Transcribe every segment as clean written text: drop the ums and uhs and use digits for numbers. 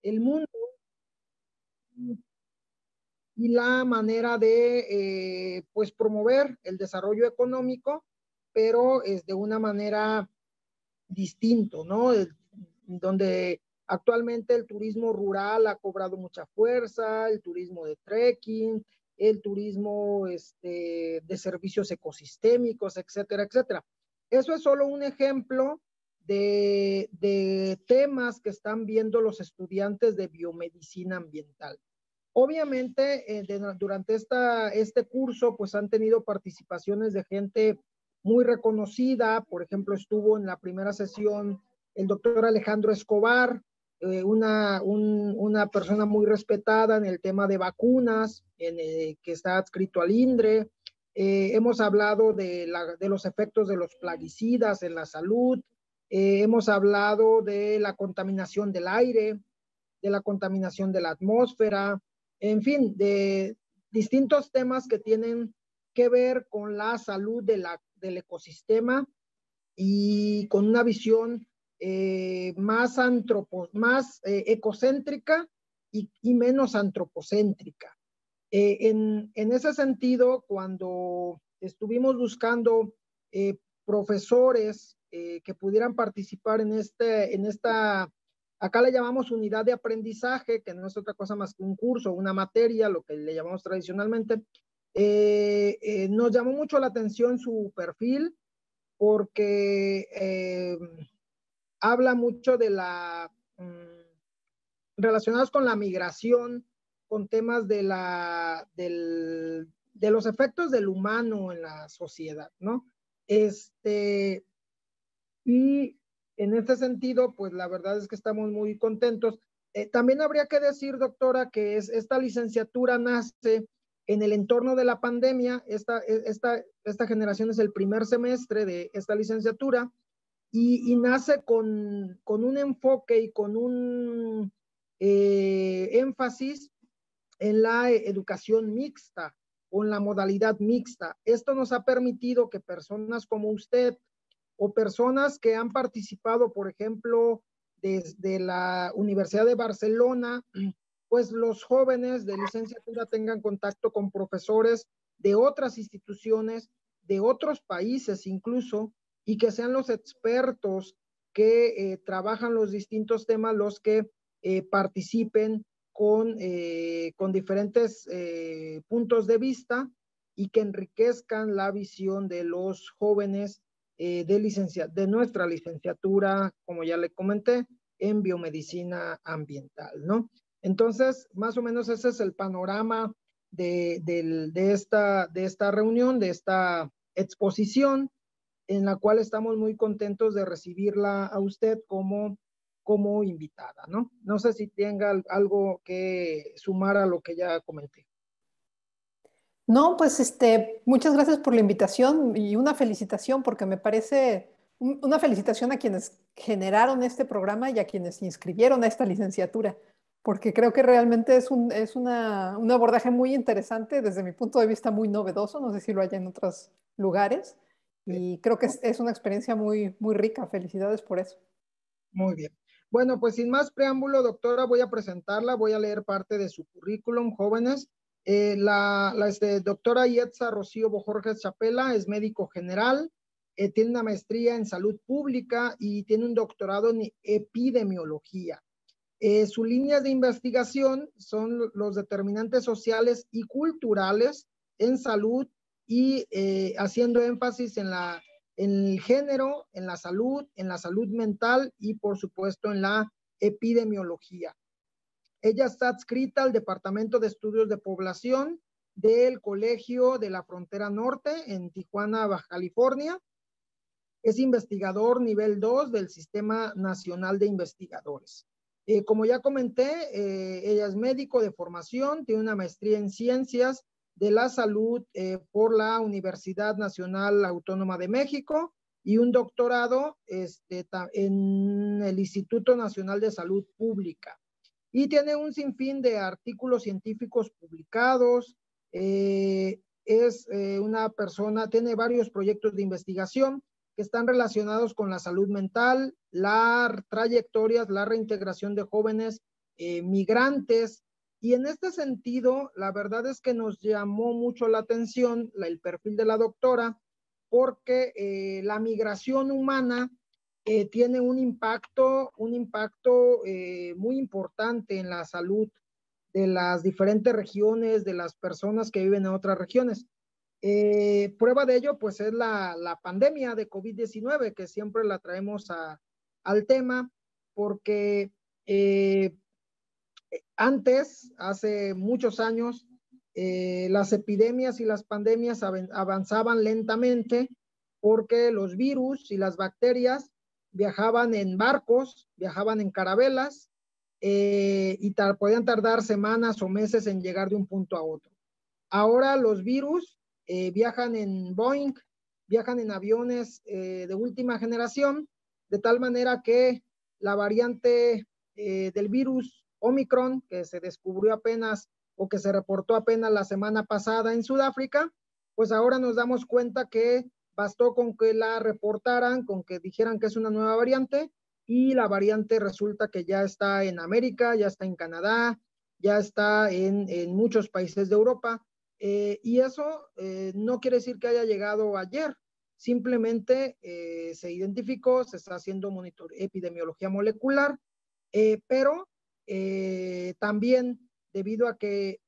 el mundo y la manera de pues promover el desarrollo económico, pero de una manera distinto, ¿no? Donde actualmente el turismo rural ha cobrado mucha fuerza, el turismo de trekking, el turismo de servicios ecosistémicos, etcétera, etcétera. Eso es solo un ejemplo de temas que están viendo los estudiantes de biomedicina ambiental. Obviamente, durante este curso, pues han tenido participaciones de gente muy reconocida. Por ejemplo, estuvo en la primera sesión el doctor Alejandro Escobar, una persona muy respetada en el tema de vacunas, que está adscrito al INDRE. Hemos hablado de los efectos de los plaguicidas en la salud. Hemos hablado de la contaminación del aire, de la contaminación de la atmósfera, en fin, de distintos temas que tienen que ver con la salud del ecosistema y con una visión más ecocéntrica y menos antropocéntrica. En ese sentido, cuando estuvimos buscando profesores que pudieran participar en esta, acá le llamamos unidad de aprendizaje, que no es otra cosa más que un curso, una materia, lo que le llamamos tradicionalmente, nos llamó mucho la atención su perfil porque habla mucho de relacionados con la migración, con temas de los efectos del humano en la sociedad, ¿no? Y en este sentido, pues la verdad es que estamos muy contentos. También habría que decir, doctora, que esta licenciatura nace en el entorno de la pandemia. Esta generación es el primer semestre de esta licenciatura y nace con un enfoque y con un énfasis en la educación mixta o en la modalidad mixta. Esto nos ha permitido que personas como usted o personas que han participado, por ejemplo, desde la Universidad de Barcelona, pues los jóvenes de licenciatura tengan contacto con profesores de otras instituciones, de otros países incluso, y que sean los expertos que trabajan los distintos temas los que participen con diferentes puntos de vista y que enriquezcan la visión de los jóvenes de nuestra licenciatura, como ya le comenté, en biomedicina ambiental, ¿no? Entonces, más o menos ese es el panorama de esta reunión, de esta exposición, en la cual estamos muy contentos de recibirla a usted como invitada, ¿no? No sé si tenga algo que sumar a lo que ya comenté. No, pues muchas gracias por la invitación y una felicitación porque me parece una felicitación a quienes generaron este programa y a quienes inscribieron a esta licenciatura, porque creo que realmente es un abordaje muy interesante, desde mi punto de vista muy novedoso, no sé si lo hay en otros lugares, y creo que es una experiencia muy, muy rica. Felicidades por eso. Muy bien. Bueno, pues sin más preámbulo, doctora, voy a presentarla, voy a leer parte de su currículum, jóvenes. La doctora Ietza Rocío Bojorges Chapela es médico general, tiene una maestría en salud pública y tiene un doctorado en epidemiología. Sus líneas de investigación son los determinantes sociales y culturales en salud y haciendo énfasis en el género, en la salud mental y por supuesto en la epidemiología. Ella está adscrita al Departamento de Estudios de Población del Colegio de la Frontera Norte en Tijuana, Baja California. Es investigador nivel 2 del Sistema Nacional de Investigadores. Como ya comenté, ella es médico de formación, tiene una maestría en Ciencias de la Salud por la Universidad Nacional Autónoma de México y un doctorado en el Instituto Nacional de Salud Pública. Y tiene un sinfín de artículos científicos publicados. Es una persona, tiene varios proyectos de investigación que están relacionados con la salud mental, las trayectorias, la reintegración de jóvenes migrantes. Y en este sentido, la verdad es que nos llamó mucho la atención el perfil de la doctora, porque la migración humana tiene un impacto muy importante en la salud de las diferentes regiones, de las personas que viven en otras regiones. Prueba de ello, pues, es la pandemia de COVID-19, que siempre la traemos al tema, porque antes, hace muchos años, las epidemias y las pandemias avanzaban lentamente porque los virus y las bacterias viajaban en barcos, viajaban en carabelas, y podían tardar semanas o meses en llegar de un punto a otro. Ahora los virus viajan en Boeing, viajan en aviones de última generación, de tal manera que la variante del virus Omicron, que se descubrió apenas o que se reportó apenas la semana pasada en Sudáfrica, pues ahora nos damos cuenta que bastó con que la reportaran, con que dijeran que es una nueva variante, y la variante resulta que ya está en América, ya está en Canadá, ya está en muchos países de Europa. Y eso no quiere decir que haya llegado ayer, simplemente se identificó, se está haciendo epidemiología molecular, pero también debido a que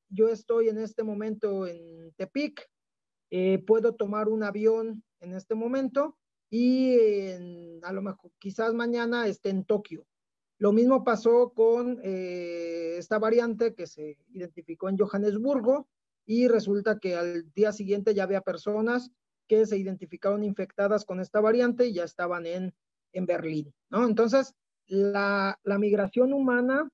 yo estoy en este momento en Tepic, puedo tomar un avión en este momento y a lo mejor quizás mañana esté en Tokio. Lo mismo pasó con esta variante que se identificó en Johannesburgo, y resulta que al día siguiente ya había personas que se identificaron infectadas con esta variante y ya estaban en Berlín, ¿no? Entonces, la migración humana,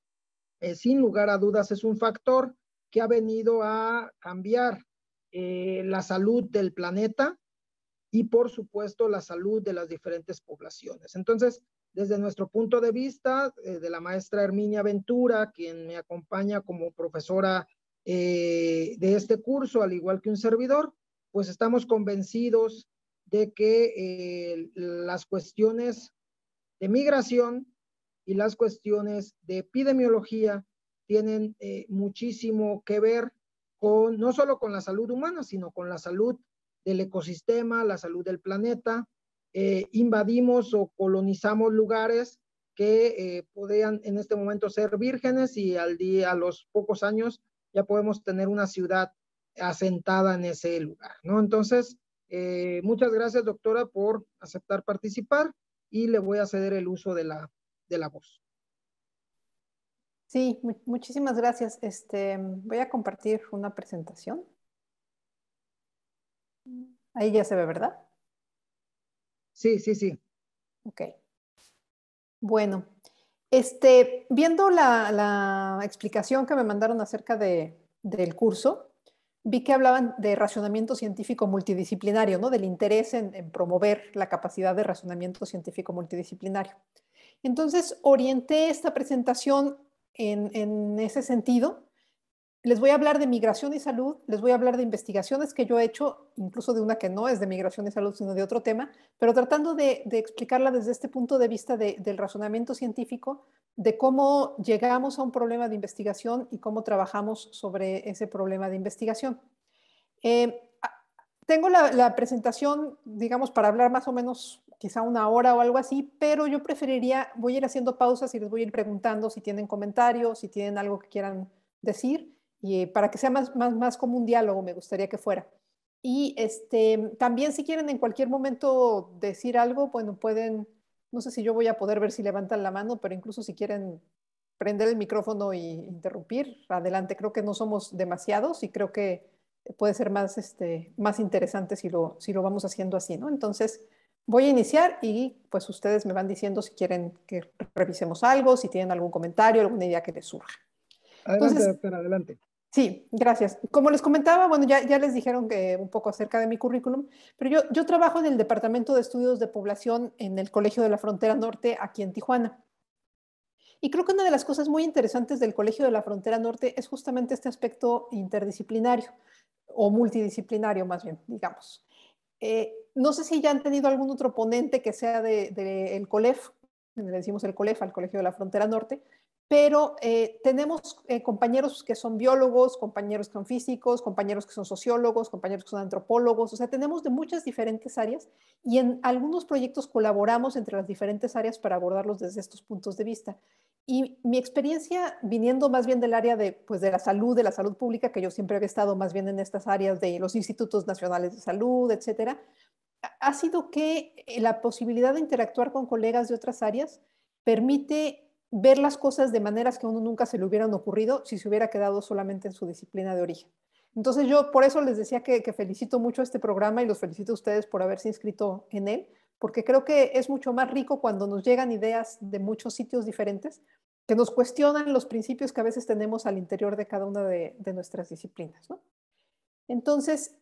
sin lugar a dudas, es un factor que ha venido a cambiar la salud del planeta y, por supuesto, la salud de las diferentes poblaciones. Entonces, desde nuestro punto de vista, de la maestra Herminia Ventura, quien me acompaña como profesora de este curso, al igual que un servidor, pues estamos convencidos de que las cuestiones de migración y las cuestiones de epidemiología tienen muchísimo que ver con, no solo con la salud humana, sino con la salud del ecosistema, la salud del planeta. Invadimos o colonizamos lugares que podían en este momento ser vírgenes, y a los pocos años ya podemos tener una ciudad asentada en ese lugar, ¿no? Entonces, muchas gracias, doctora, por aceptar participar, y le voy a ceder el uso de la voz. Sí, muchísimas gracias. Voy a compartir una presentación. Ahí ya se ve, ¿verdad? Sí, sí, sí. Ok. Bueno, viendo la explicación que me mandaron acerca del curso, vi que hablaban de razonamiento científico multidisciplinario, ¿no? Del interés en promover la capacidad de razonamiento científico multidisciplinario. Entonces, orienté esta presentación en ese sentido. Les voy a hablar de migración y salud, les voy a hablar de investigaciones que yo he hecho, incluso de una que no es de migración y salud, sino de otro tema, pero tratando de explicarla desde este punto de vista del razonamiento científico, de cómo llegamos a un problema de investigación y cómo trabajamos sobre ese problema de investigación. Eh, Tengo la presentación, digamos, para hablar más o menos quizá una hora o algo así, pero yo preferiría, voy a ir haciendo pausas y les voy a ir preguntando si tienen comentarios, si tienen algo que quieran decir, y para que sea más como un diálogo, me gustaría que fuera. Y también si quieren en cualquier momento decir algo, bueno, pueden, no sé si yo voy a poder ver si levantan la mano, pero incluso si quieren prender el micrófono y interrumpir, adelante. Creo que no somos demasiados y creo que puede ser más interesante si lo vamos haciendo así, ¿no? Entonces, voy a iniciar y pues ustedes me van diciendo si quieren que revisemos algo, si tienen algún comentario, alguna idea que les surja. Adelante, Entonces, doctora, adelante. sí, gracias. Como les comentaba, bueno, ya les dijeron que un poco acerca de mi currículum, pero yo trabajo en el Departamento de Estudios de Población en el Colegio de la Frontera Norte, aquí en Tijuana. Y creo que una de las cosas muy interesantes del Colegio de la Frontera Norte es justamente este aspecto interdisciplinario o multidisciplinario más bien, digamos. No sé si ya han tenido algún otro ponente que sea del COLEF, le decimos el COLEF al Colegio de la Frontera Norte, pero tenemos compañeros que son biólogos, compañeros que son físicos, compañeros que son sociólogos, compañeros que son antropólogos, o sea, tenemos de muchas diferentes áreas y en algunos proyectos colaboramos entre las diferentes áreas para abordarlos desde estos puntos de vista. Y mi experiencia viniendo más bien del área de, pues, de la salud pública, que yo siempre había estado más bien en estas áreas de los institutos nacionales de salud, etcétera, ha sido que la posibilidad de interactuar con colegas de otras áreas permite ver las cosas de maneras que a uno nunca se le hubieran ocurrido si se hubiera quedado solamente en su disciplina de origen. Entonces yo por eso les decía que felicito mucho este programa y los felicito a ustedes por haberse inscrito en él, porque creo que es mucho más rico cuando nos llegan ideas de muchos sitios diferentes que nos cuestionan los principios que a veces tenemos al interior de cada una de nuestras disciplinas, ¿no? Entonces,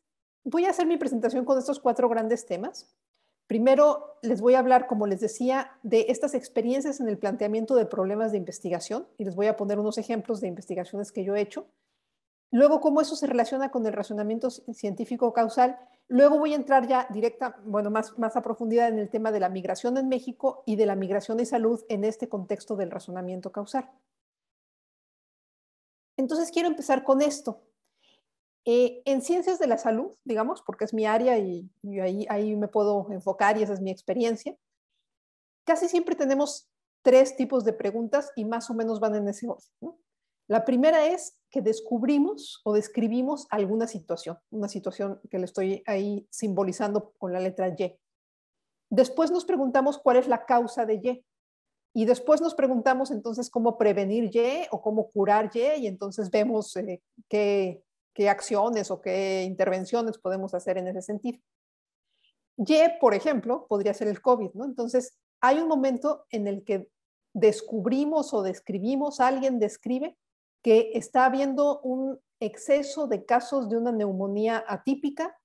voy a hacer mi presentación con estos 4 grandes temas. Primero, les voy a hablar, como les decía, de estas experiencias en el planteamiento de problemas de investigación y les voy a poner unos ejemplos de investigaciones que yo he hecho. Luego, cómo eso se relaciona con el razonamiento científico causal. Luego voy a entrar ya directa, bueno, más a profundidad en el tema de la migración en México y de la migración y salud en este contexto del razonamiento causal. Entonces, quiero empezar con esto. En ciencias de la salud, digamos, porque es mi área y ahí me puedo enfocar y esa es mi experiencia, casi siempre tenemos 3 tipos de preguntas y más o menos van en ese orden, ¿no? La primera es que descubrimos o describimos alguna situación, una situación que le estoy ahí simbolizando con la letra Y. Después nos preguntamos cuál es la causa de Y. Y después nos preguntamos entonces cómo prevenir Y o cómo curar Y, y entonces vemos qué acciones o qué intervenciones podemos hacer en ese sentido. Y, por ejemplo, podría ser el COVID, ¿no? Entonces, hay un momento en el que descubrimos o describimos, alguien describe que está habiendo un exceso de casos de una neumonía atípica,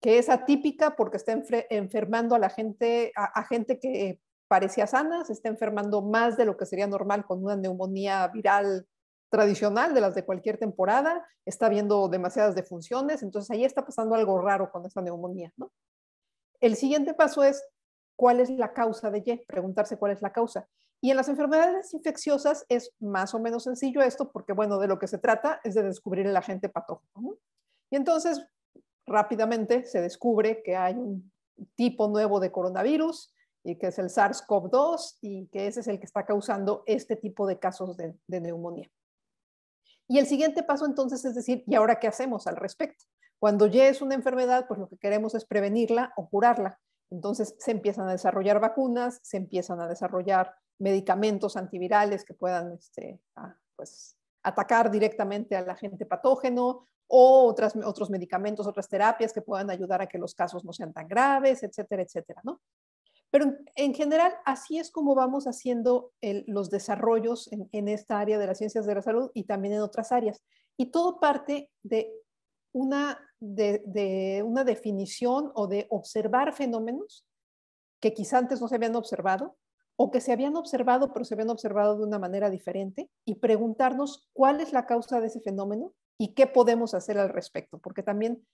que es atípica porque está enfermando a la gente, a gente que parecía sana, se está enfermando más de lo que sería normal con una neumonía viral tradicional de las de cualquier temporada, está habiendo demasiadas defunciones, entonces ahí está pasando algo raro con esa neumonía, ¿no? El siguiente paso es, ¿cuál es la causa de Y? Preguntarse cuál es la causa. Y en las enfermedades infecciosas es más o menos sencillo esto, porque bueno, de lo que se trata es de descubrir el agente patógeno, ¿no? Y entonces, rápidamente se descubre que hay un tipo nuevo de coronavirus y que es el SARS-CoV-2 y que ese es el que está causando este tipo de casos de neumonía. Y el siguiente paso entonces es decir, ¿y ahora qué hacemos al respecto? Cuando ya es una enfermedad, pues lo que queremos es prevenirla o curarla. Entonces se empiezan a desarrollar vacunas, se empiezan a desarrollar medicamentos antivirales que puedan pues, atacar directamente al agente patógeno o otros medicamentos, otras terapias que puedan ayudar a que los casos no sean tan graves, etcétera, etcétera, ¿no? Pero en general, así es como vamos haciendo los desarrollos en esta área de las ciencias de la salud y también en otras áreas. Y todo parte de una definición o de observar fenómenos que quizá antes no se habían observado o que se habían observado, pero se habían observado de una manera diferente y preguntarnos cuál es la causa de ese fenómeno y qué podemos hacer al respecto, porque también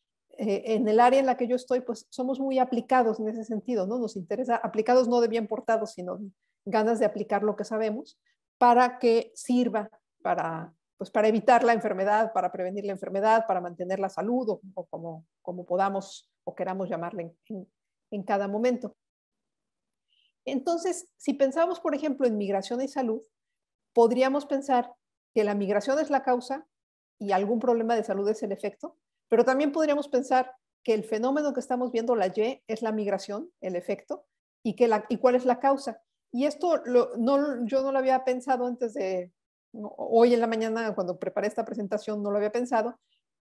en el área en la que yo estoy, pues somos muy aplicados en ese sentido, ¿no? Nos interesa, aplicados no de bien portados, sino ganas de aplicar lo que sabemos para que sirva pues para evitar la enfermedad, para prevenir la enfermedad, para mantener la salud o como podamos o queramos llamarle en cada momento. Entonces, si pensamos, por ejemplo, en migración y salud, podríamos pensar que la migración es la causa y algún problema de salud es el efecto, pero también podríamos pensar que el fenómeno que estamos viendo, la Y, es la migración, el efecto, y cuál es la causa. Y esto yo no lo había pensado antes de, hoy en la mañana, cuando preparé esta presentación, no lo había pensado,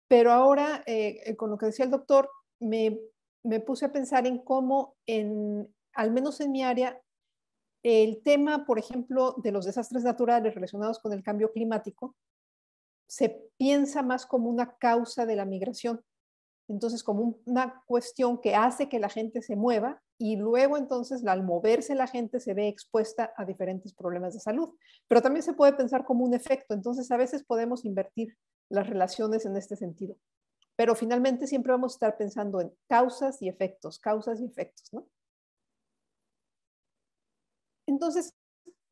pero ahora, con lo que decía el doctor, me puse a pensar en cómo, al menos en mi área, el tema, por ejemplo, de los desastres naturales relacionados con el cambio climático, se piensa más como una causa de la migración. Entonces, como una cuestión que hace que la gente se mueva y luego entonces al moverse la gente se ve expuesta a diferentes problemas de salud. Pero también se puede pensar como un efecto. Entonces, a veces podemos invertir las relaciones en este sentido. Pero finalmente siempre vamos a estar pensando en causas y efectos, ¿no? Entonces,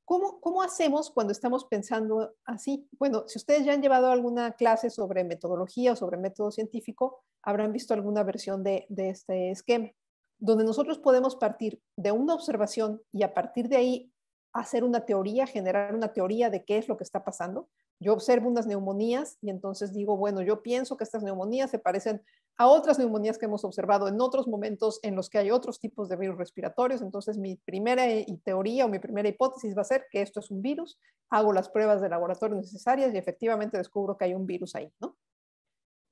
¿Cómo hacemos cuando estamos pensando así? Bueno, si ustedes ya han llevado alguna clase sobre metodología o sobre método científico, habrán visto alguna versión de este esquema, donde nosotros podemos partir de una observación y a partir de ahí hacer una teoría, generar una teoría de qué es lo que está pasando. Yo observo unas neumonías y entonces digo, bueno, yo pienso que estas neumonías se parecen a otras neumonías que hemos observado en otros momentos en los que hay otros tipos de virus respiratorios. Entonces, mi primera teoría o mi primera hipótesis va a ser que esto es un virus, hago las pruebas de laboratorio necesarias y efectivamente descubro que hay un virus ahí, ¿no?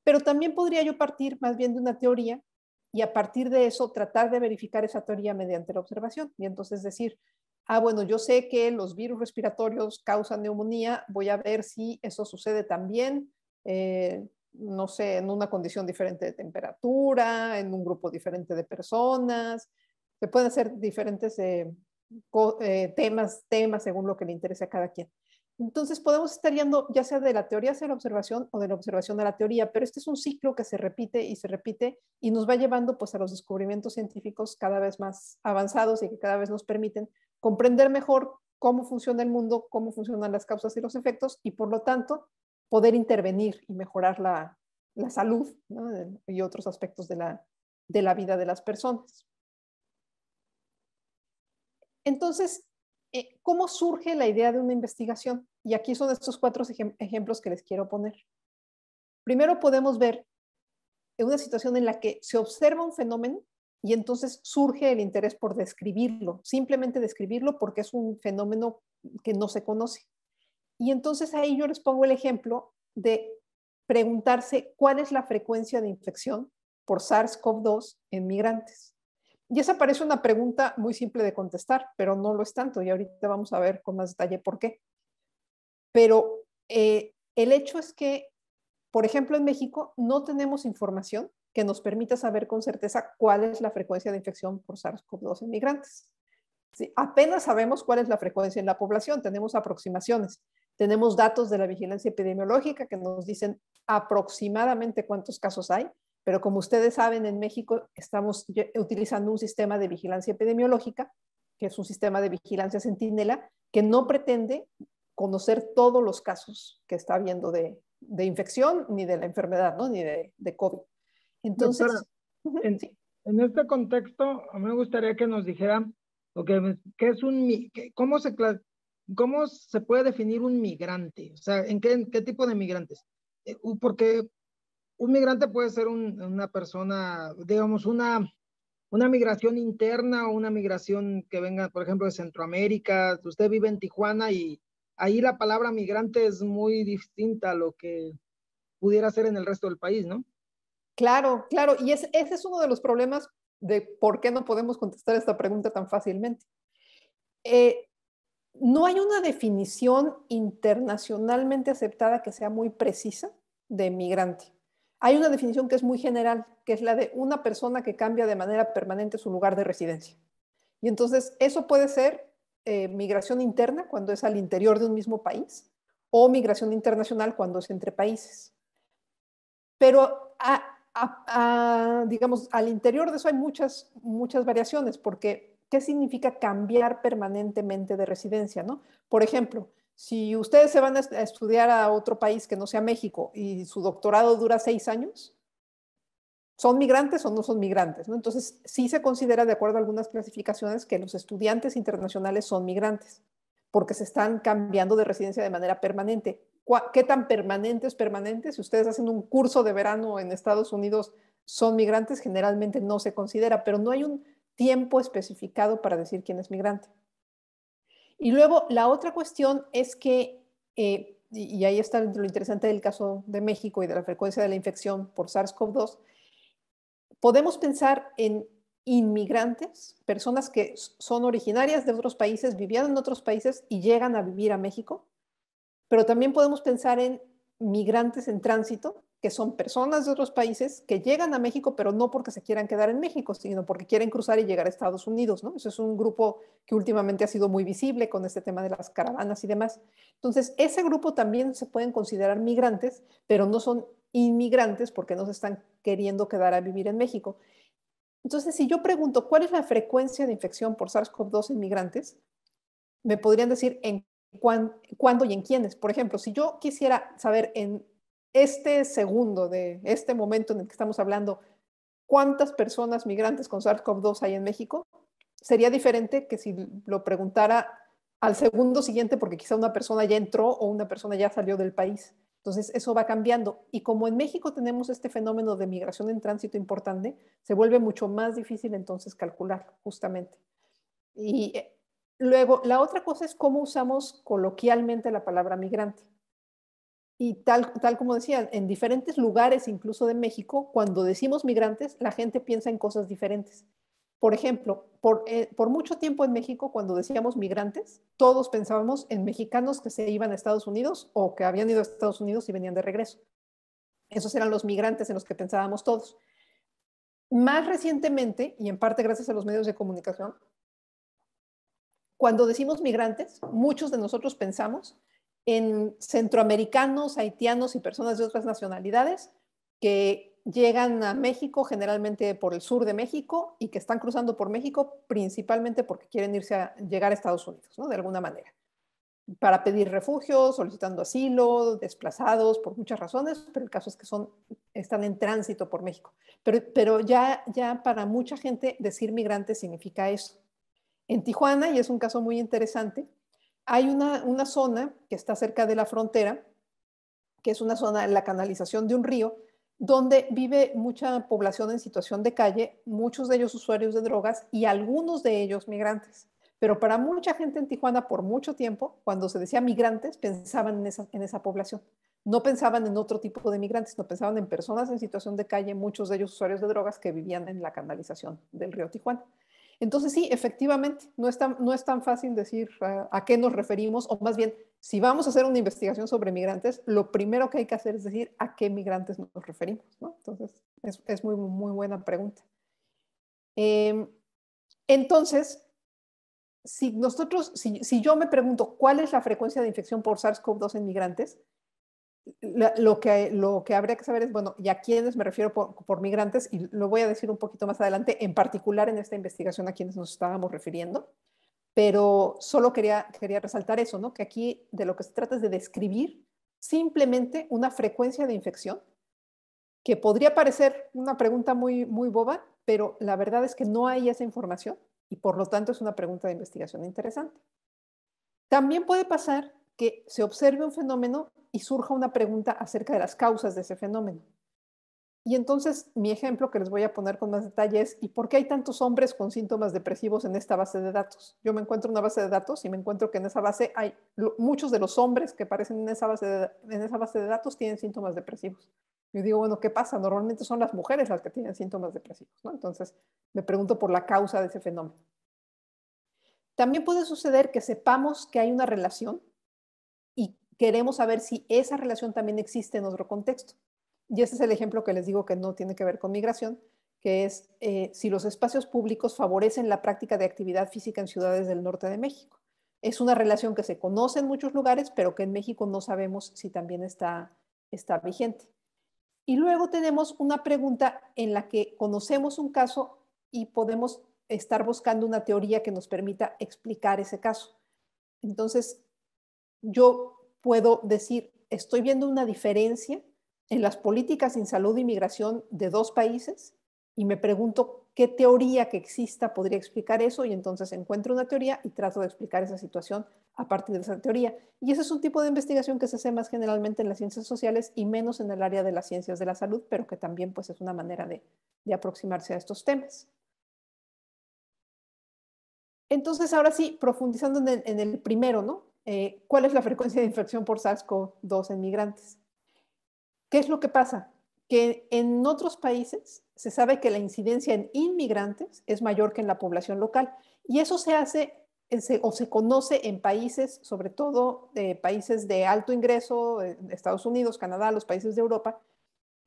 Pero también podría yo partir más bien de una teoría y a partir de eso tratar de verificar esa teoría mediante la observación. Y entonces decir, bueno, yo sé que los virus respiratorios causan neumonía, voy a ver si eso sucede también, no sé, en una condición diferente de temperatura, en un grupo diferente de personas. Se pueden hacer diferentes temas según lo que le interese a cada quien. Entonces podemos estar yendo ya sea de la teoría hacia la observación o de la observación a la teoría, pero este es un ciclo que se repite y nos va llevando pues a los descubrimientos científicos cada vez más avanzados y que cada vez nos permiten comprender mejor cómo funciona el mundo, cómo funcionan las causas y los efectos y por lo tanto poder intervenir y mejorar la salud, ¿no? Y otros aspectos de la vida de las personas. Entonces, ¿cómo surge la idea de una investigación? Y aquí son estos 4 ejemplos que les quiero poner. Primero podemos ver una situación en la que se observa un fenómeno y entonces surge el interés por describirlo, simplemente describirlo porque es un fenómeno que no se conoce. Y entonces ahí yo les pongo el ejemplo de preguntarse cuál es la frecuencia de infección por SARS-CoV-2 en migrantes. Y esa parece una pregunta muy simple de contestar, pero no lo es tanto y ahorita vamos a ver con más detalle por qué. Pero el hecho es que, por ejemplo, en México no tenemos información que nos permita saber con certeza cuál es la frecuencia de infección por SARS-CoV-2 en migrantes. Sí, apenas sabemos cuál es la frecuencia en la población, tenemos aproximaciones, tenemos datos de la vigilancia epidemiológica que nos dicen aproximadamente cuántos casos hay, pero como ustedes saben, en México estamos utilizando un sistema de vigilancia epidemiológica, que es un sistema de vigilancia centinela, que no pretende conocer todos los casos que está habiendo de infección, ni de la enfermedad, ¿no? Ni de COVID. Doctora, Entonces, sí. en este contexto, a mí me gustaría que nos dijera qué es cómo se puede definir un migrante, o sea, en qué tipo de migrantes. Porque un migrante puede ser una persona, digamos, una migración interna o una migración que venga, por ejemplo, de Centroamérica. Usted vive en Tijuana y ahí la palabra migrante es muy distinta a lo que pudiera ser en el resto del país, ¿no? Claro, claro. Y ese es uno de los problemas de por qué no podemos contestar esta pregunta tan fácilmente. No hay una definición internacionalmente aceptada que sea muy precisa de migrante. Hay una definición que es muy general, que es la de una persona que cambia de manera permanente su lugar de residencia. Y entonces eso puede ser migración interna cuando es al interior de un mismo país o migración internacional cuando es entre países. Pero digamos, al interior de eso hay muchas variaciones, porque ¿qué significa cambiar permanentemente de residencia, no? Por ejemplo, si ustedes se van a estudiar a otro país que no sea México y su doctorado dura 6 años, ¿son migrantes o no son migrantes, no? Entonces, sí se considera, de acuerdo a algunas clasificaciones, que los estudiantes internacionales son migrantes, porque se están cambiando de residencia de manera permanente. ¿Qué tan permanente es permanente? Si ustedes hacen un curso de verano en Estados Unidos, son migrantes, generalmente no se considera, pero no hay un tiempo especificado para decir quién es migrante. Y luego, la otra cuestión es que, y ahí está lo interesante del caso de México y de la frecuencia de la infección por SARS-CoV-2, podemos pensar en inmigrantes, personas que son originarias de otros países, vivían en otros países y llegan a vivir a México, pero también podemos pensar en migrantes en tránsito, que son personas de otros países que llegan a México, pero no porque se quieran quedar en México, sino porque quieren cruzar y llegar a Estados Unidos, ¿no? Eso es un grupo que últimamente ha sido muy visible con este tema de las caravanas y demás. Entonces, ese grupo también se pueden considerar migrantes, pero no son inmigrantes porque no se están queriendo quedar a vivir en México. Entonces, si yo pregunto cuál es la frecuencia de infección por SARS-CoV-2 en migrantes, me podrían decir en cuándo y en quiénes. Por ejemplo, si yo quisiera saber en este segundo de este momento en el que estamos hablando cuántas personas migrantes con SARS-CoV-2 hay en México, sería diferente que si lo preguntara al segundo siguiente porque quizá una persona ya entró o una persona ya salió del país. Entonces, eso va cambiando. Y como en México tenemos este fenómeno de migración en tránsito importante, se vuelve mucho más difícil entonces calcular, justamente. Y luego, la otra cosa es cómo usamos coloquialmente la palabra migrante. Y tal como decía, en diferentes lugares, incluso de México, cuando decimos migrantes, la gente piensa en cosas diferentes. Por ejemplo, por mucho tiempo en México, cuando decíamos migrantes, todos pensábamos en mexicanos que se iban a Estados Unidos o que habían ido a Estados Unidos y venían de regreso. Esos eran los migrantes en los que pensábamos todos. Más recientemente, y en parte gracias a los medios de comunicación, cuando decimos migrantes, muchos de nosotros pensamos en centroamericanos, haitianos y personas de otras nacionalidades que llegan a México generalmente por el sur de México y que están cruzando por México principalmente porque quieren llegar a Estados Unidos, ¿no? De alguna manera, para pedir refugio, solicitando asilo, desplazados por muchas razones, pero el caso es que están en tránsito por México. Pero ya para mucha gente decir migrante significa eso. En Tijuana, y es un caso muy interesante, hay una zona que está cerca de la frontera, que es una zona en la canalización de un río, donde vive mucha población en situación de calle, muchos de ellos usuarios de drogas y algunos de ellos migrantes. Pero para mucha gente en Tijuana, por mucho tiempo, cuando se decía migrantes, pensaban en esa población. No pensaban en otro tipo de migrantes, no pensaban en personas en situación de calle, muchos de ellos usuarios de drogas que vivían en la canalización del río Tijuana. Entonces sí, efectivamente, no es tan fácil decir a qué nos referimos, o más bien, si vamos a hacer una investigación sobre migrantes, lo primero que hay que hacer es decir a qué migrantes nos referimos, ¿no? Entonces, es muy, muy buena pregunta. Entonces, si yo me pregunto cuál es la frecuencia de infección por SARS-CoV-2 en migrantes, lo que habría que saber es, bueno, ¿y a quiénes me refiero por migrantes? Y lo voy a decir un poquito más adelante, en particular en esta investigación a quienes nos estábamos refiriendo, pero solo quería resaltar eso, ¿no? Que aquí de lo que se trata es de describir simplemente una frecuencia de infección, que podría parecer una pregunta muy, muy boba, pero la verdad es que no hay esa información y por lo tanto es una pregunta de investigación interesante. También puede pasar que se observe un fenómeno y surja una pregunta acerca de las causas de ese fenómeno. Y entonces mi ejemplo que les voy a poner con más detalle es, ¿y por qué hay tantos hombres con síntomas depresivos en esta base de datos? Yo me encuentro una base de datos y me encuentro que en esa base hay muchos de los hombres que aparecen en esa base de datos tienen síntomas depresivos. Yo digo, bueno, ¿qué pasa? Normalmente son las mujeres las que tienen síntomas depresivos, ¿no? Entonces me pregunto por la causa de ese fenómeno. También puede suceder que sepamos que hay una relación y queremos saber si esa relación también existe en otro contexto. Y ese es el ejemplo que les digo que no tiene que ver con migración, que es si los espacios públicos favorecen la práctica de actividad física en ciudades del norte de México. Es una relación que se conoce en muchos lugares, pero que en México no sabemos si también está vigente. Y luego tenemos una pregunta en la que conocemos un caso y podemos estar buscando una teoría que nos permita explicar ese caso. Entonces, yo puedo decir, estoy viendo una diferencia en las políticas en salud y migración de dos países y me pregunto qué teoría que exista podría explicar eso y entonces encuentro una teoría y trato de explicar esa situación a partir de esa teoría. Y ese es un tipo de investigación que se hace más generalmente en las ciencias sociales y menos en el área de las ciencias de la salud, pero que también pues, es una manera de aproximarse a estos temas. Entonces, ahora sí, profundizando en el primero, ¿no? ¿Cuál es la frecuencia de infección por SARS-CoV-2 en migrantes? ¿Qué es lo que pasa? Que en otros países se sabe que la incidencia en inmigrantes es mayor que en la población local. Y eso se hace o se conoce en países, sobre todo países de alto ingreso, Estados Unidos, Canadá, los países de Europa,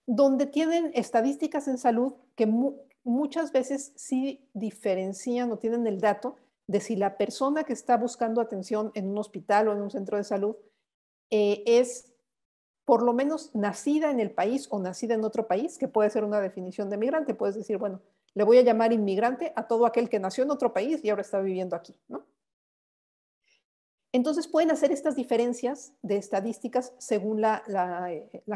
donde tienen estadísticas en salud que muchas veces sí diferencian o tienen el dato de si la persona que está buscando atención en un hospital o en un centro de salud es por lo menos nacida en el país o nacida en otro país, que puede ser una definición de migrante. Puedes decir, bueno, le voy a llamar inmigrante a todo aquel que nació en otro país y ahora está viviendo aquí, ¿no? Entonces pueden hacer estas diferencias de estadísticas según la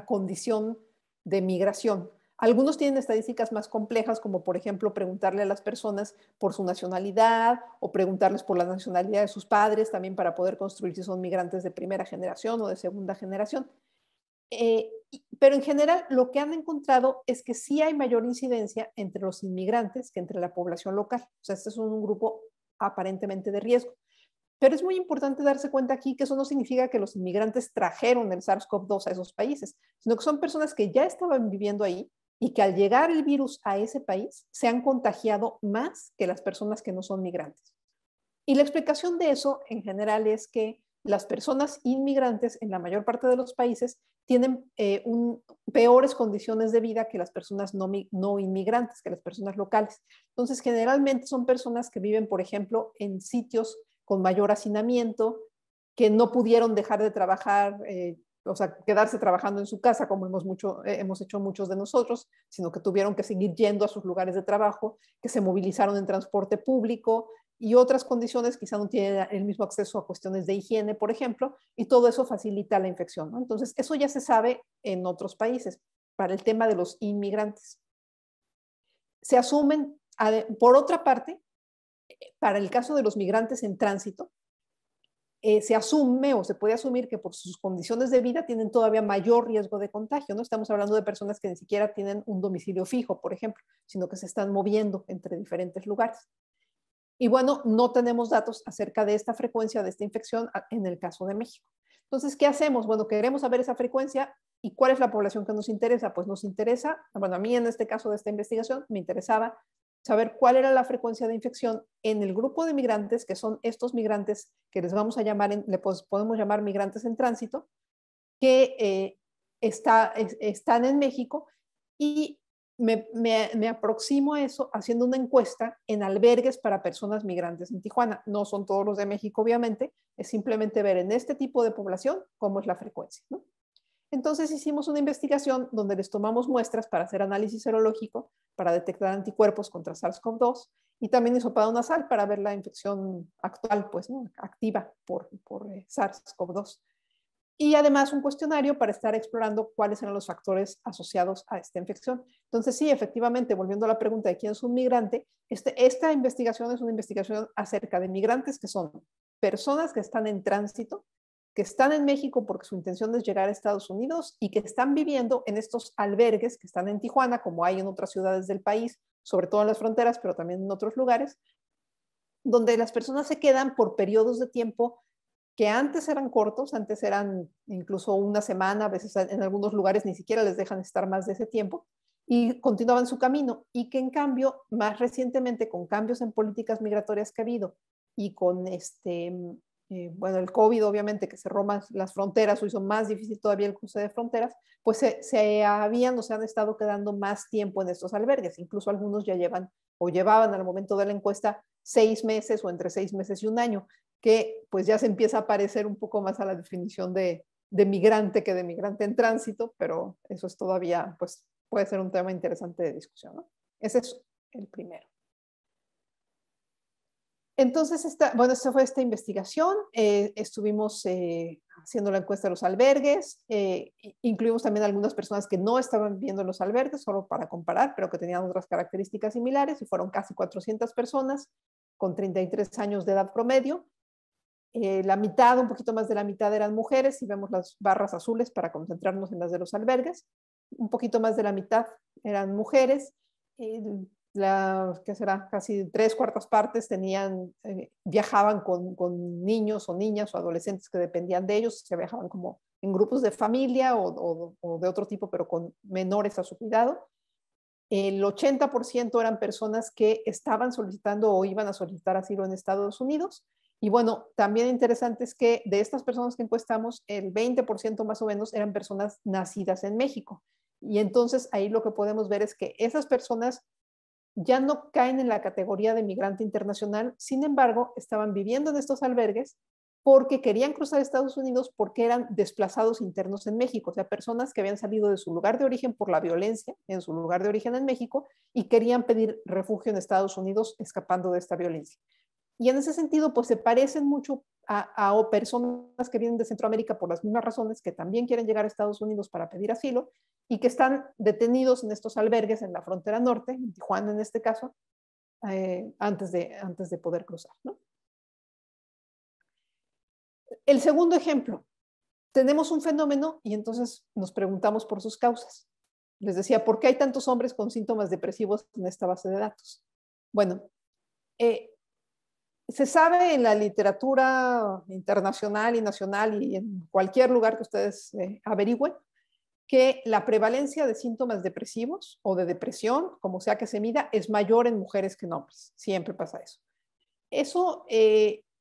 condición de migración. Algunos tienen estadísticas más complejas, como por ejemplo preguntarle a las personas por su nacionalidad o preguntarles por la nacionalidad de sus padres, también para poder construir si son migrantes de primera generación o de segunda generación. Pero en general lo que han encontrado es que sí hay mayor incidencia entre los inmigrantes que entre la población local. O sea, este es un grupo aparentemente de riesgo. Pero es muy importante darse cuenta aquí que eso no significa que los inmigrantes trajeron el SARS-CoV-2 a esos países, sino que son personas que ya estaban viviendo ahí y que al llegar el virus a ese país se han contagiado más que las personas que no son migrantes. Y la explicación de eso en general es que las personas inmigrantes en la mayor parte de los países tienen peores condiciones de vida que las personas no inmigrantes, que las personas locales. Entonces, generalmente son personas que viven, por ejemplo, en sitios con mayor hacinamiento, que no pudieron dejar de trabajar, o sea, quedarse trabajando en su casa, como hemos hecho muchos de nosotros, sino que tuvieron que seguir yendo a sus lugares de trabajo, que se movilizaron en transporte público y otras condiciones, quizá no tienen el mismo acceso a cuestiones de higiene, por ejemplo, y todo eso facilita la infección, ¿no? Entonces, eso ya se sabe en otros países para el tema de los inmigrantes. Se asumen, por otra parte, para el caso de los migrantes en tránsito, se asume o se puede asumir que por sus condiciones de vida tienen todavía mayor riesgo de contagio, ¿no? Estamos hablando de personas que ni siquiera tienen un domicilio fijo, por ejemplo, sino que se están moviendo entre diferentes lugares. Y bueno, no tenemos datos acerca de esta frecuencia de esta infección en el caso de México. Entonces, ¿qué hacemos? Bueno, queremos saber esa frecuencia y cuál es la población que nos interesa. Pues nos interesa, bueno, a mí en este caso de esta investigación me interesaba saber cuál era la frecuencia de infección en el grupo de migrantes, que son estos migrantes que les vamos a llamar, podemos llamar migrantes en tránsito, que están en México, y me aproximo a eso haciendo una encuesta en albergues para personas migrantes en Tijuana. No son todos los de México, obviamente, es simplemente ver en este tipo de población cómo es la frecuencia, ¿no? Entonces hicimos una investigación donde les tomamos muestras para hacer análisis serológico, para detectar anticuerpos contra SARS-CoV-2 y también hisopado nasal para ver la infección actual, pues, ¿no? Activa por SARS-CoV-2. Y además un cuestionario para estar explorando cuáles eran los factores asociados a esta infección. Entonces sí, efectivamente, volviendo a la pregunta de quién es un migrante, esta investigación es una investigación acerca de migrantes que son personas que están en tránsito, que están en México porque su intención es llegar a Estados Unidos y que están viviendo en estos albergues que están en Tijuana, como hay en otras ciudades del país, sobre todo en las fronteras, pero también en otros lugares, donde las personas se quedan por periodos de tiempo que antes eran cortos, antes eran incluso una semana, a veces en algunos lugares ni siquiera les dejan estar más de ese tiempo, y continuaban su camino, y que en cambio, más recientemente, con cambios en políticas migratorias que ha habido, y con bueno, el COVID obviamente que cerró más las fronteras o hizo más difícil todavía el cruce de fronteras, pues se han estado quedando más tiempo en estos albergues, incluso algunos ya llevan o llevaban al momento de la encuesta 6 meses o entre 6 meses y un año, que pues ya se empieza a parecer un poco más a la definición de migrante que de migrante en tránsito, pero eso es todavía, pues puede ser un tema interesante de discusión, ¿no? Ese es el primero. Entonces, esta fue esta investigación. Estuvimos haciendo la encuesta de los albergues. Incluimos también algunas personas que no estaban viviendo en los albergues, solo para comparar, pero que tenían otras características similares, y fueron casi 400 personas con 33 años de edad promedio. La mitad, un poquito más de la mitad eran mujeres, y vemos las barras azules para concentrarnos en las de los albergues. Un poquito más de la mitad eran mujeres. ¿Qué será? Casi 3/4 partes viajaban con niños o niñas o adolescentes que dependían de ellos, se viajaban como en grupos de familia o de otro tipo, pero con menores a su cuidado. El 80% eran personas que estaban solicitando o iban a solicitar asilo en Estados Unidos. Y bueno, también interesante es que de estas personas que encuestamos, el 20% más o menos eran personas nacidas en México. Y entonces ahí lo que podemos ver es que esas personas ya no caen en la categoría de migrante internacional, sin embargo, estaban viviendo en estos albergues porque querían cruzar Estados Unidos porque eran desplazados internos en México, o sea, personas que habían salido de su lugar de origen por la violencia en su lugar de origen en México y querían pedir refugio en Estados Unidos escapando de esta violencia. Y en ese sentido, pues se parecen mucho a personas que vienen de Centroamérica por las mismas razones, que también quieren llegar a Estados Unidos para pedir asilo y que están detenidos en estos albergues en la frontera norte, en Tijuana en este caso, antes de poder cruzar, ¿no? El segundo ejemplo, tenemos un fenómeno y entonces nos preguntamos por sus causas. Les decía, ¿por qué hay tantos hombres con síntomas depresivos en esta base de datos? Bueno, se sabe en la literatura internacional y nacional y en cualquier lugar que ustedes averigüen que la prevalencia de síntomas depresivos o de depresión, como sea que se mida, es mayor en mujeres que en hombres. Siempre pasa eso. Eso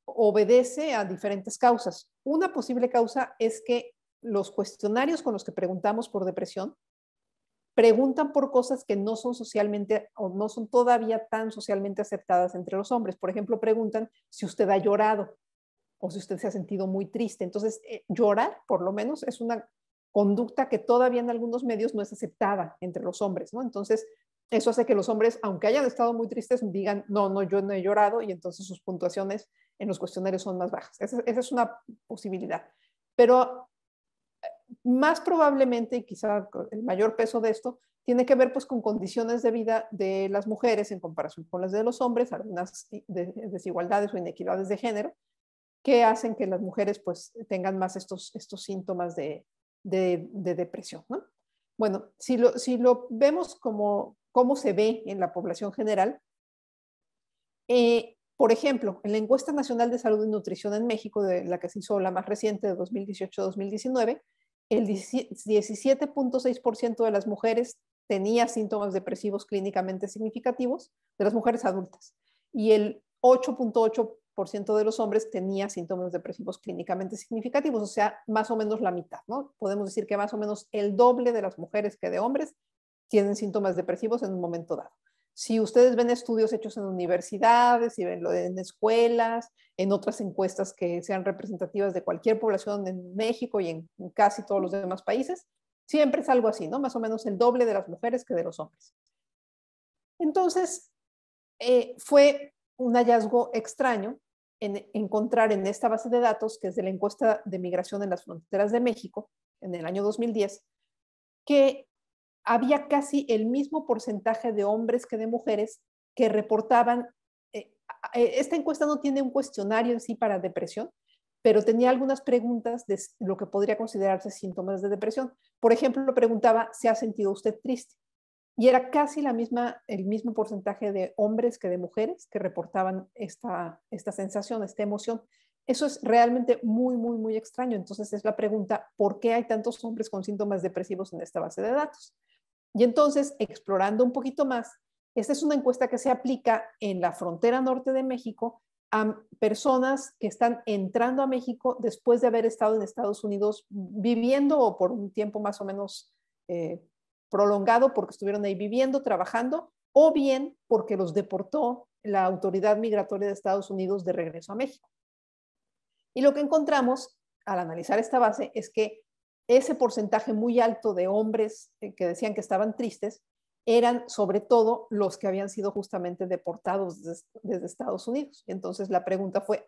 obedece a diferentes causas. Una posible causa es que los cuestionarios con los que preguntamos por depresión preguntan por cosas que no son socialmente o no son todavía tan socialmente aceptadas entre los hombres. Por ejemplo, preguntan si usted ha llorado o si usted se ha sentido muy triste. Entonces, llorar, por lo menos, es una conducta que todavía en algunos medios no es aceptada entre los hombres, ¿no? Entonces, eso hace que los hombres, aunque hayan estado muy tristes, digan, no, yo no he llorado, y entonces sus puntuaciones en los cuestionarios son más bajas. Esa es una posibilidad. Pero más probablemente, y quizá el mayor peso de esto, tiene que ver pues con condiciones de vida de las mujeres en comparación con las de los hombres, algunas desigualdades o inequidades de género, que hacen que las mujeres pues tengan más estos síntomas de depresión, ¿no? Bueno, si lo vemos como cómo se ve en la población general, por ejemplo, en la encuesta nacional de salud y nutrición en México, de la que se hizo la más reciente de 2018-2019, el 17.6% de las mujeres tenía síntomas depresivos clínicamente significativos, de las mujeres adultas, y el 8.8% de los hombres tenía síntomas depresivos clínicamente significativos, o sea, más o menos la mitad, ¿no? Podemos decir que más o menos el doble de las mujeres que de hombres tienen síntomas depresivos en un momento dado. Si ustedes ven estudios hechos en universidades, si ven en escuelas, en otras encuestas que sean representativas de cualquier población en México y en casi todos los demás países, siempre es algo así, ¿no? Más o menos el doble de las mujeres que de los hombres. Entonces, fue un hallazgo extraño encontrar en esta base de datos, que es de la encuesta de migración en las fronteras de México, en el año 2010, que había casi el mismo porcentaje de hombres que de mujeres que reportaban. Esta encuesta no tiene un cuestionario en sí para depresión, pero tenía algunas preguntas de lo que podría considerarse síntomas de depresión. Por ejemplo, preguntaba, ¿se ha sentido usted triste? Y era casi el mismo porcentaje de hombres que de mujeres que reportaban esta sensación, esta emoción. Eso es realmente muy, muy, muy extraño. Entonces es la pregunta, ¿por qué hay tantos hombres con síntomas depresivos en esta base de datos? Y entonces, explorando un poquito más, esta es una encuesta que se aplica en la frontera norte de México a personas que están entrando a México después de haber estado en Estados Unidos viviendo o por un tiempo más o menos prolongado porque estuvieron ahí viviendo, trabajando, o bien porque los deportó la autoridad migratoria de Estados Unidos de regreso a México. Y lo que encontramos al analizar esta base es que ese porcentaje muy alto de hombres que decían que estaban tristes eran sobre todo los que habían sido justamente deportados desde Estados Unidos. Y entonces la pregunta fue,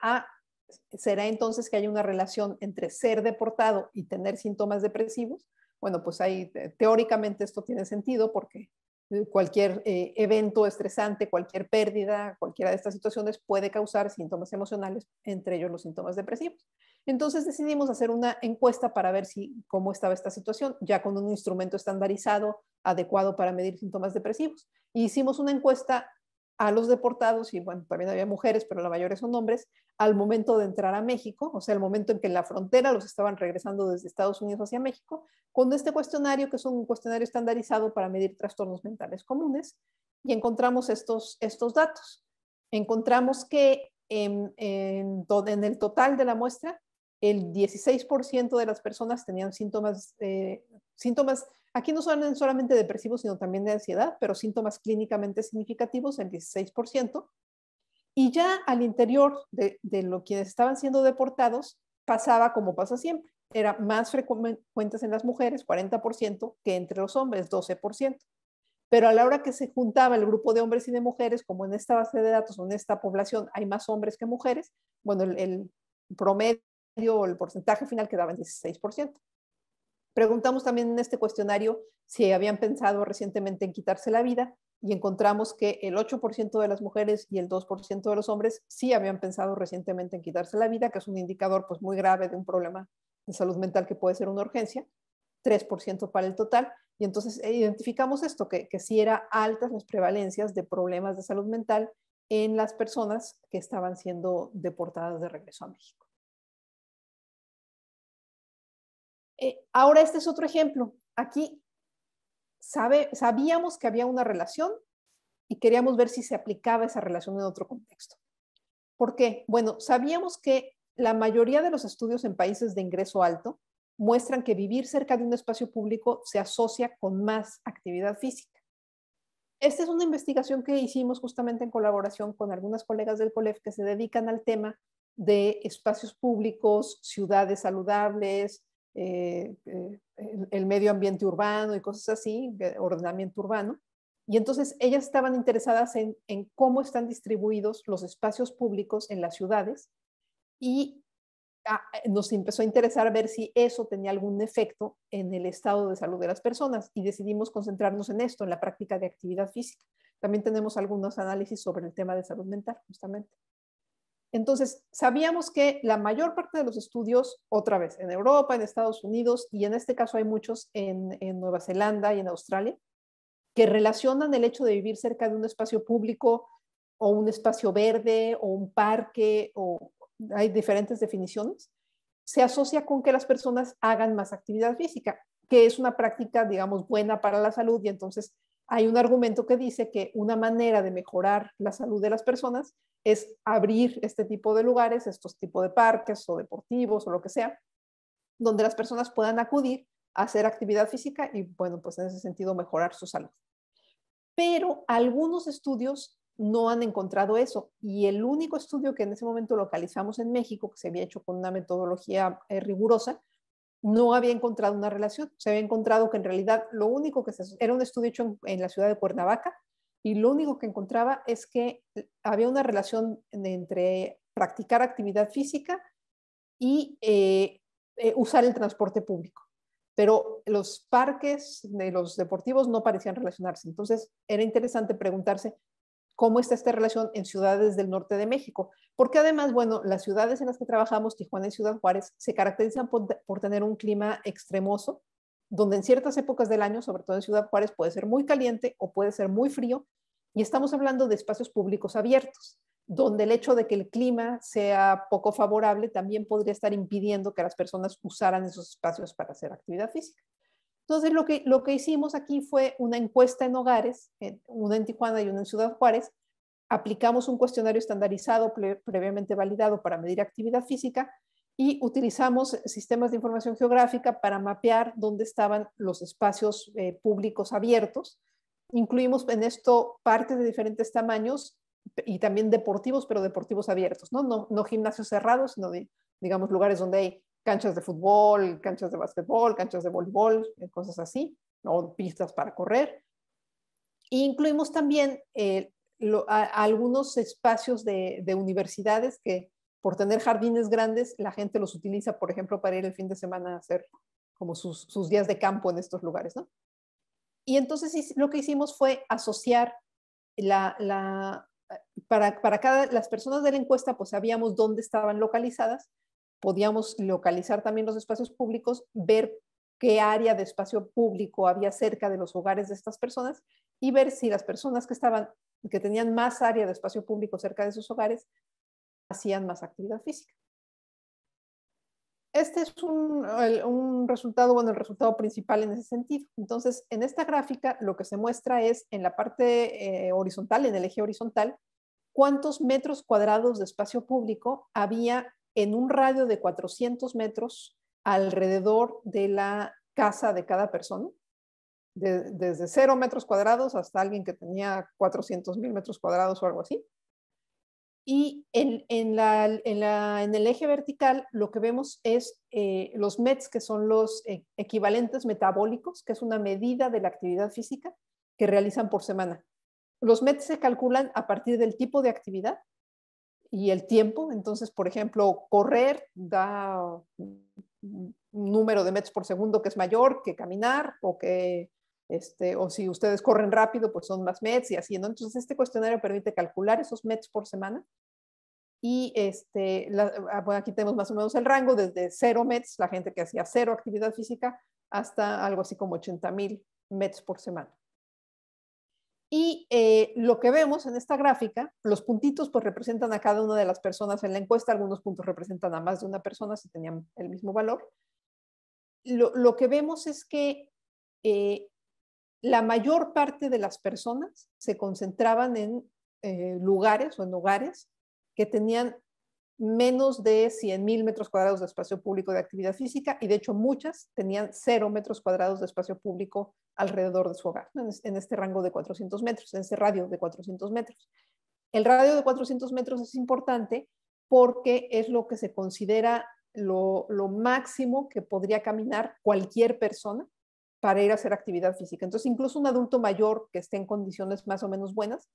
¿será entonces que hay una relación entre ser deportado y tener síntomas depresivos? Bueno, pues ahí teóricamente esto tiene sentido porque cualquier evento estresante, cualquier pérdida, cualquiera de estas situaciones puede causar síntomas emocionales, entre ellos los síntomas depresivos. Entonces decidimos hacer una encuesta para ver cómo estaba esta situación, ya con un instrumento estandarizado adecuado para medir síntomas depresivos. Y hicimos una encuesta a los deportados, y bueno, también había mujeres, pero la mayoría son hombres, al momento de entrar a México, o sea, el momento en que en la frontera los estaban regresando desde Estados Unidos hacia México, con este cuestionario, que es un cuestionario estandarizado para medir trastornos mentales comunes, y encontramos estos datos. Encontramos que en el total de la muestra, el 16% de las personas tenían síntomas, aquí no son solamente depresivos, sino también de ansiedad, pero síntomas clínicamente significativos, el 16%. Y ya al interior de quienes estaban siendo deportados, pasaba como pasa siempre. Era más frecuentes en las mujeres, 40%, que entre los hombres, 12%. pero a la hora que se juntaba el grupo de hombres y de mujeres, como en esta base de datos o en esta población hay más hombres que mujeres, bueno, el promedio o el porcentaje final quedaba en 16%. Preguntamos también en este cuestionario si habían pensado recientemente en quitarse la vida y encontramos que el 8% de las mujeres y el 2% de los hombres sí habían pensado recientemente en quitarse la vida, que es un indicador pues, muy grave de un problema de salud mental que puede ser una urgencia, 3% para el total. Y entonces identificamos esto, que sí eran altas las prevalencias de problemas de salud mental en las personas que estaban siendo deportadas de regreso a México. Ahora este es otro ejemplo. Aquí sabíamos que había una relación y queríamos ver si se aplicaba esa relación en otro contexto. ¿Por qué? Bueno, sabíamos que la mayoría de los estudios en países de ingreso alto muestran que vivir cerca de un espacio público se asocia con más actividad física. Esta es una investigación que hicimos justamente en colaboración con algunas colegas del COLEF que se dedican al tema de espacios públicos, ciudades saludables, el medio ambiente urbano y cosas así, ordenamiento urbano. Y entonces ellas estaban interesadas en cómo están distribuidos los espacios públicos en las ciudades y nos empezó a interesar ver si eso tenía algún efecto en el estado de salud de las personas y decidimos concentrarnos en esto, en la práctica de actividad física. También tenemos algunos análisis sobre el tema de salud mental, justamente. Entonces, sabíamos que la mayor parte de los estudios, otra vez, en Europa, en Estados Unidos, y en este caso hay muchos en Nueva Zelanda y en Australia, que relacionan el hecho de vivir cerca de un espacio público o un espacio verde o un parque, o hay diferentes definiciones, se asocia con que las personas hagan más actividad física, que es una práctica, digamos, buena para la salud, y entonces hay un argumento que dice que una manera de mejorar la salud de las personas es abrir este tipo de lugares, estos tipos de parques o deportivos o lo que sea, donde las personas puedan acudir a hacer actividad física y, bueno, pues en ese sentido mejorar su salud. Pero algunos estudios no han encontrado eso, y el único estudio que en ese momento localizamos en México, que se había hecho con una metodología rigurosa, no había encontrado una relación. Se había encontrado que en realidad lo único que era un estudio hecho en la ciudad de Cuernavaca, y lo único que encontraba es que había una relación entre practicar actividad física y usar el transporte público. Pero los parques de los deportivos no parecían relacionarse. Entonces era interesante preguntarse cómo está esta relación en ciudades del norte de México. Porque además, bueno, las ciudades en las que trabajamos, Tijuana y Ciudad Juárez, se caracterizan por tener un clima extremoso, donde en ciertas épocas del año, sobre todo en Ciudad Juárez, puede ser muy caliente o puede ser muy frío. Y estamos hablando de espacios públicos abiertos, donde el hecho de que el clima sea poco favorable también podría estar impidiendo que las personas usaran esos espacios para hacer actividad física. Entonces, lo que hicimos aquí fue una encuesta en hogares, una en Tijuana y una en Ciudad Juárez. Aplicamos un cuestionario estandarizado previamente validado para medir actividad física y utilizamos sistemas de información geográfica para mapear dónde estaban los espacios públicos abiertos. Incluimos en esto parques de diferentes tamaños y también deportivos, pero deportivos abiertos, no gimnasios cerrados, sino digamos lugares donde hay canchas de fútbol, canchas de básquetbol, canchas de voleibol, cosas así, o pistas para correr. E incluimos también algunos espacios de universidades que por tener jardines grandes, la gente los utiliza, por ejemplo, para ir el fin de semana a hacer como sus días de campo en estos lugares, ¿no? Y entonces lo que hicimos fue asociar para las personas de la encuesta, pues sabíamos dónde estaban localizadas, podíamos localizar también los espacios públicos, ver qué área de espacio público había cerca de los hogares de estas personas y ver si las personas que tenían más área de espacio público cerca de sus hogares hacían más actividad física. Este es un resultado, bueno, el resultado principal en ese sentido. Entonces, en esta gráfica lo que se muestra es en la parte horizontal, en el eje horizontal, cuántos metros cuadrados de espacio público había en un radio de 400 metros alrededor de la casa de cada persona, desde 0 metros cuadrados hasta alguien que tenía 400,000 metros cuadrados o algo así. Y en el eje vertical lo que vemos es los METs, que son los equivalentes metabólicos, que es una medida de la actividad física, que realizan por semana. Los METs se calculan a partir del tipo de actividad y el tiempo. Entonces, por ejemplo, correr da un número de metros por segundo que es mayor que caminar, o si ustedes corren rápido, pues son más METs y así, ¿no? Entonces, este cuestionario permite calcular esos METs por semana. Y bueno, aquí tenemos más o menos el rango desde 0 METs, la gente que hacía 0 actividad física, hasta algo así como 80,000 METs por semana. Y lo que vemos en esta gráfica, los puntitos pues representan a cada una de las personas en la encuesta, algunos puntos representan a más de una persona si tenían el mismo valor. Lo que vemos es que la mayor parte de las personas se concentraban en lugares o en hogares que tenían menos de 100,000 metros cuadrados de espacio público de actividad física, y de hecho muchas tenían 0 metros cuadrados de espacio público alrededor de su hogar, ¿no? En este rango de 400 metros, en este radio de 400 metros. El radio de 400 metros es importante porque es lo que se considera lo máximo que podría caminar cualquier persona para ir a hacer actividad física. Entonces, incluso un adulto mayor que esté en condiciones más o menos buenas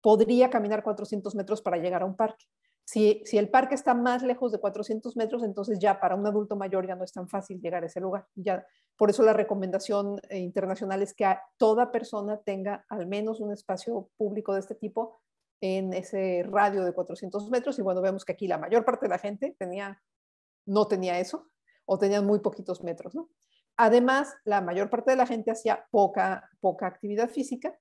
podría caminar 400 metros para llegar a un parque. Si el parque está más lejos de 400 metros, entonces ya para un adulto mayor ya no es tan fácil llegar a ese lugar. Ya, por eso la recomendación internacional es que toda persona tenga al menos un espacio público de este tipo en ese radio de 400 metros. Y bueno, vemos que aquí la mayor parte de la gente no tenía eso, o tenían muy poquitos metros, ¿no? Además, la mayor parte de la gente hacía poca actividad física.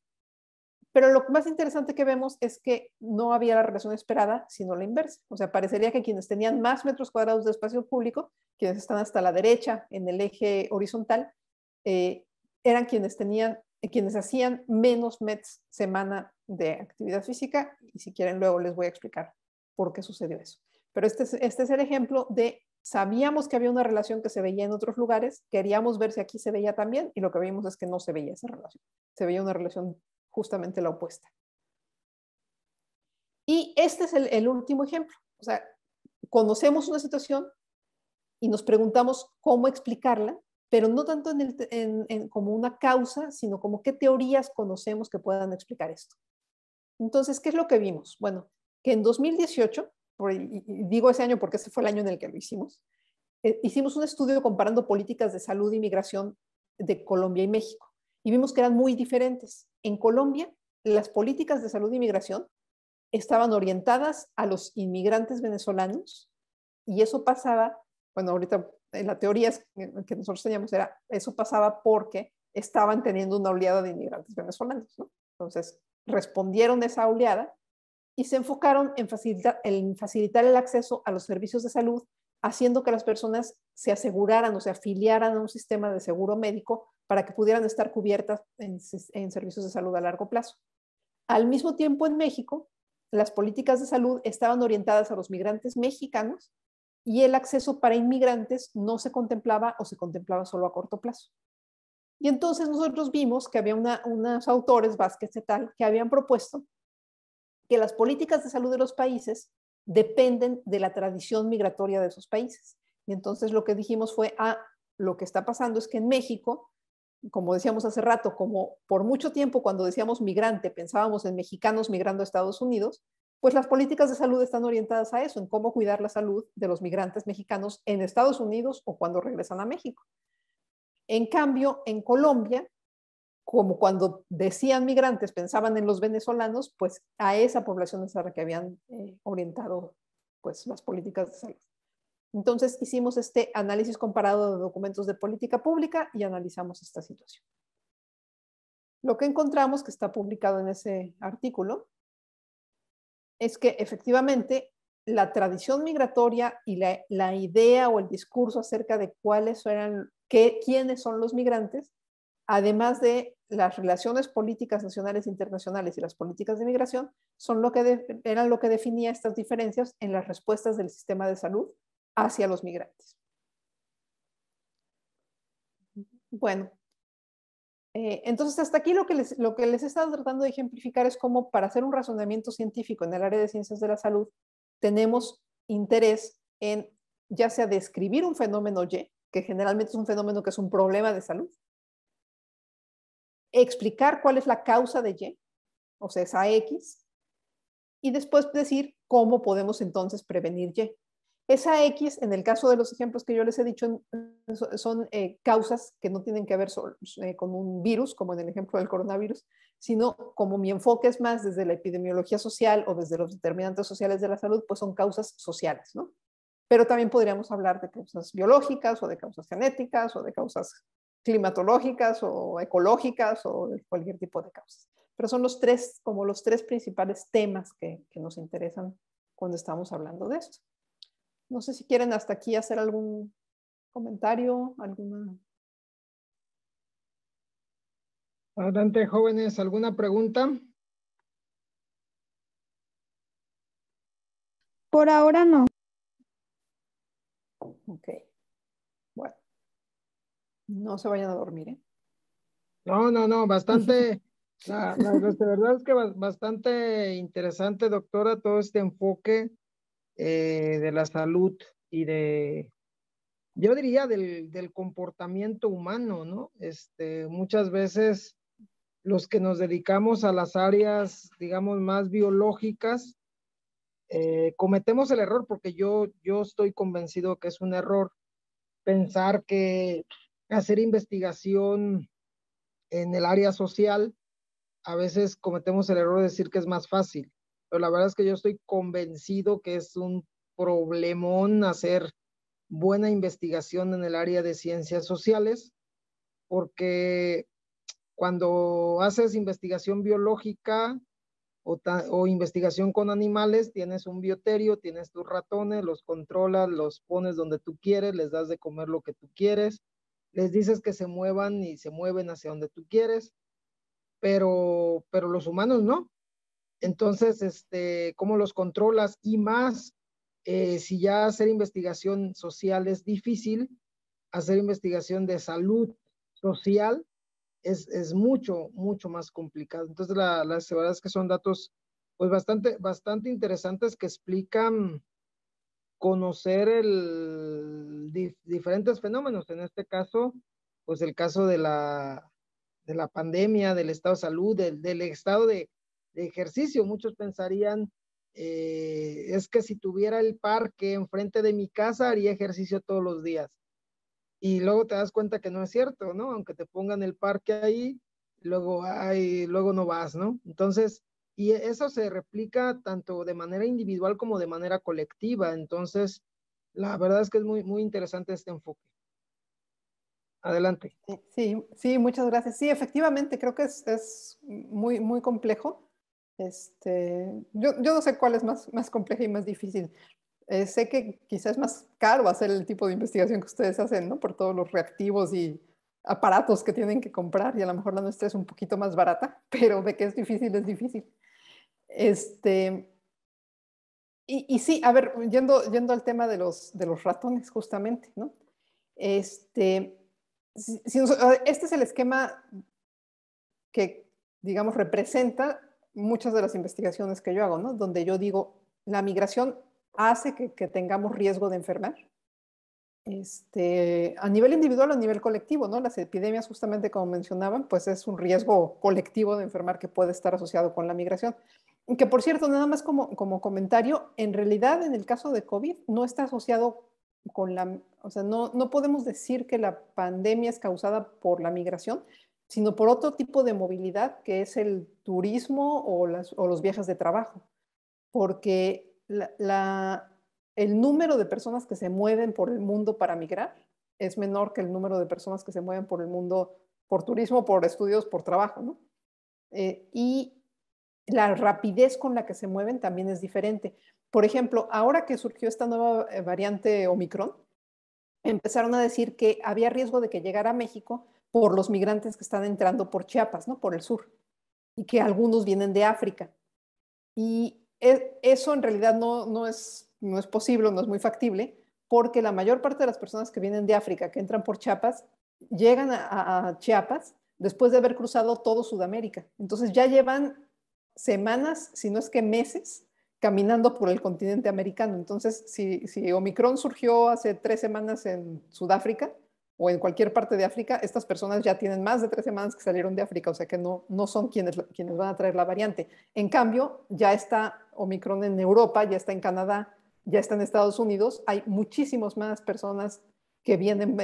Pero lo más interesante que vemos es que no había la relación esperada, sino la inversa. O sea, parecería que quienes tenían más metros cuadrados de espacio público, quienes están hasta la derecha en el eje horizontal, eran quienes hacían menos METs semana de actividad física. Y si quieren, luego les voy a explicar por qué sucedió eso. Pero este es el ejemplo de, sabíamos que había una relación que se veía en otros lugares, queríamos ver si aquí se veía también, y lo que vimos es que no se veía esa relación. Se veía una relación justamente la opuesta. Y este es el último ejemplo. O sea, conocemos una situación y nos preguntamos cómo explicarla, pero no tanto como una causa, sino como qué teorías conocemos que puedan explicar esto. Entonces, ¿qué es lo que vimos? Bueno, que en 2018, y digo ese año porque ese fue el año en el que lo hicimos, hicimos un estudio comparando políticas de salud y migración de Colombia y México, y vimos que eran muy diferentes. En Colombia, las políticas de salud y migración estaban orientadas a los inmigrantes venezolanos, y eso pasaba, bueno, ahorita en la teoría que nosotros teníamos eso pasaba porque estaban teniendo una oleada de inmigrantes venezolanos, ¿no? Entonces, respondieron a esa oleada y se enfocaron en facilitar el acceso a los servicios de salud, haciendo que las personas se aseguraran o se afiliaran a un sistema de seguro médico para que pudieran estar cubiertas en servicios de salud a largo plazo. Al mismo tiempo, en México, las políticas de salud estaban orientadas a los migrantes mexicanos y el acceso para inmigrantes no se contemplaba o se contemplaba solo a corto plazo. Y entonces nosotros vimos que había unos autores, Vázquez et al., que habían propuesto que las políticas de salud de los países dependen de la tradición migratoria de esos países. Y entonces lo que dijimos fue, lo que está pasando es que en México, como decíamos hace rato, como por mucho tiempo cuando decíamos migrante pensábamos en mexicanos migrando a Estados Unidos, pues las políticas de salud están orientadas a eso, en cómo cuidar la salud de los migrantes mexicanos en Estados Unidos o cuando regresan a México. En cambio, en Colombia, como cuando decían migrantes pensaban en los venezolanos, pues a esa población es a la que habían orientado pues, las políticas de salud. Entonces hicimos este análisis comparado de documentos de política pública y analizamos esta situación. Lo que encontramos, que está publicado en ese artículo, es que efectivamente la tradición migratoria y la idea o el discurso acerca de quiénes son los migrantes, además de las relaciones políticas nacionales e internacionales y las políticas de migración, eran lo que definía estas diferencias en las respuestas del sistema de salud hacia los migrantes. Bueno, entonces hasta aquí lo que les he estado tratando de ejemplificar es cómo para hacer un razonamiento científico en el área de ciencias de la salud tenemos interés en ya sea describir un fenómeno Y, que generalmente es un fenómeno que es un problema de salud, explicar cuál es la causa de Y, o sea, esa X, y después decir cómo podemos entonces prevenir Y. Esa X, en el caso de los ejemplos que yo les he dicho, son causas que no tienen que ver con un virus, como en el ejemplo del coronavirus, sino como mi enfoque es más desde la epidemiología social o desde los determinantes sociales de la salud, pues son causas sociales, ¿no? Pero también podríamos hablar de causas biológicas o de causas genéticas o de causas climatológicas o ecológicas o de cualquier tipo de causas. Pero son como los tres principales temas que nos interesan cuando estamos hablando de esto. No sé si quieren hasta aquí hacer algún comentario, alguna... Adelante, jóvenes, ¿alguna pregunta? Por ahora no. Ok. Bueno, no se vayan a dormir, ¿eh? No, bastante, de verdad es que bastante interesante, doctora, todo este enfoque de la salud y yo diría del comportamiento humano, ¿no? Muchas veces los que nos dedicamos a las áreas, digamos, más biológicas, cometemos el error, porque yo estoy convencido que es un error pensar que hacer investigación en el área social, a veces cometemos el error de decir que es más fácil, pero la verdad es que yo estoy convencido que es un problemón hacer buena investigación en el área de ciencias sociales, porque cuando haces investigación biológica o investigación con animales, tienes un bioterio, tienes tus ratones, los controlas, los pones donde tú quieres, les das de comer lo que tú quieres, les dices que se muevan y se mueven hacia donde tú quieres, pero los humanos no. Entonces, ¿cómo los controlas? Y más, si ya hacer investigación social es difícil, hacer investigación de salud social es mucho más complicado. Entonces, la verdad es que son datos pues bastante interesantes que explican conocer diferentes fenómenos. En este caso, pues el caso de la pandemia, del estado de salud, del estado de ejercicio. Muchos pensarían, es que si tuviera el parque enfrente de mi casa, haría ejercicio todos los días. Y luego te das cuenta que no es cierto, ¿no? Aunque te pongan el parque ahí, luego no vas, ¿no? Entonces, y eso se replica tanto de manera individual como de manera colectiva. Entonces, la verdad es que es muy yo este enfoque. Adelante. Sí, muchas gracias. Sí, efectivamente, creo que es muy complejo. Yo no sé cuál es más compleja y más difícil. Sé que quizás es más caro hacer el tipo de investigación que ustedes hacen, ¿no? Por todos los reactivos y aparatos que tienen que comprar, y a lo mejor la nuestra es un poquito más barata, pero de que es difícil, es difícil. Y sí, a ver, yendo al tema de los ratones, justamente, ¿no? Este es el esquema que, digamos, representa muchas de las investigaciones que yo hago, ¿no? Donde yo digo, la migración hace que tengamos riesgo de enfermar, a nivel individual o a nivel colectivo, ¿no? Las epidemias, justamente como mencionaban, pues es un riesgo colectivo de enfermar que puede estar asociado con la migración. Y que, por cierto, nada más como comentario, en realidad en el caso de COVID no está asociado con o sea, no podemos decir que la pandemia es causada por la migración, sino por otro tipo de movilidad que es el turismo o los viajes de trabajo. Porque el número de personas que se mueven por el mundo para migrar es menor que el número de personas que se mueven por el mundo por turismo, por estudios, por trabajo, ¿no? Y la rapidez con la que se mueven también es diferente. Por ejemplo, ahora que surgió esta nueva variante Omicron, empezaron a decir que había riesgo de que llegara a México por los migrantes que están entrando por Chiapas, ¿no? Por el sur, y que algunos vienen de África. Y eso en realidad no es posible, no es muy factible, porque la mayor parte de las personas que vienen de África, que entran por Chiapas, llegan a Chiapas después de haber cruzado todo Sudamérica. Entonces ya llevan semanas, si no es que meses, caminando por el continente americano. Entonces, si Omicron surgió hace 3 semanas en Sudáfrica o en cualquier parte de África, estas personas ya tienen más de 3 semanas que salieron de África, o sea que no son quienes van a traer la variante. En cambio, ya está Omicron en Europa, ya está en Canadá, ya está en Estados Unidos. Hay muchísimas más personas que vienen,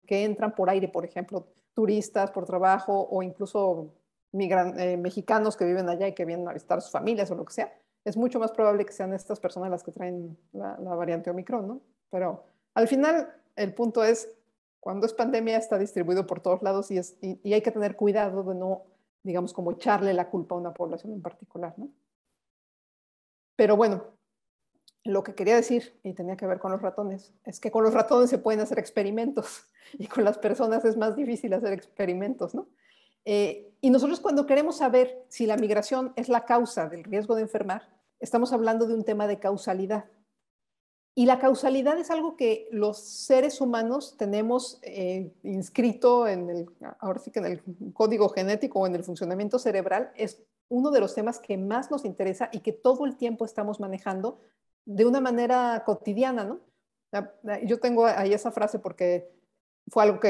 que entran por aire, por ejemplo, turistas por trabajo o incluso mexicanos que viven allá y que vienen a visitar a sus familias o lo que sea. Es mucho más probable que sean estas personas las que traen la variante Omicron, ¿no? Pero al final, el punto es, cuando es pandemia está distribuido por todos lados y hay que tener cuidado de no, digamos, como echarle la culpa a una población en particular, ¿no? Pero bueno, lo que quería decir, y tenía que ver con los ratones, es que con los ratones se pueden hacer experimentos y con las personas es más difícil hacer experimentos, ¿no? Y nosotros cuando queremos saber si la migración es la causa del riesgo de enfermar, estamos hablando de un tema de causalidad. Y la causalidad es algo que los seres humanos tenemos inscrito ahora sí que en el código genético o en el funcionamiento cerebral. Es uno de los temas que más nos interesa y que todo el tiempo estamos manejando de una manera cotidiana, ¿no? Yo tengo ahí esa frase porque fue algo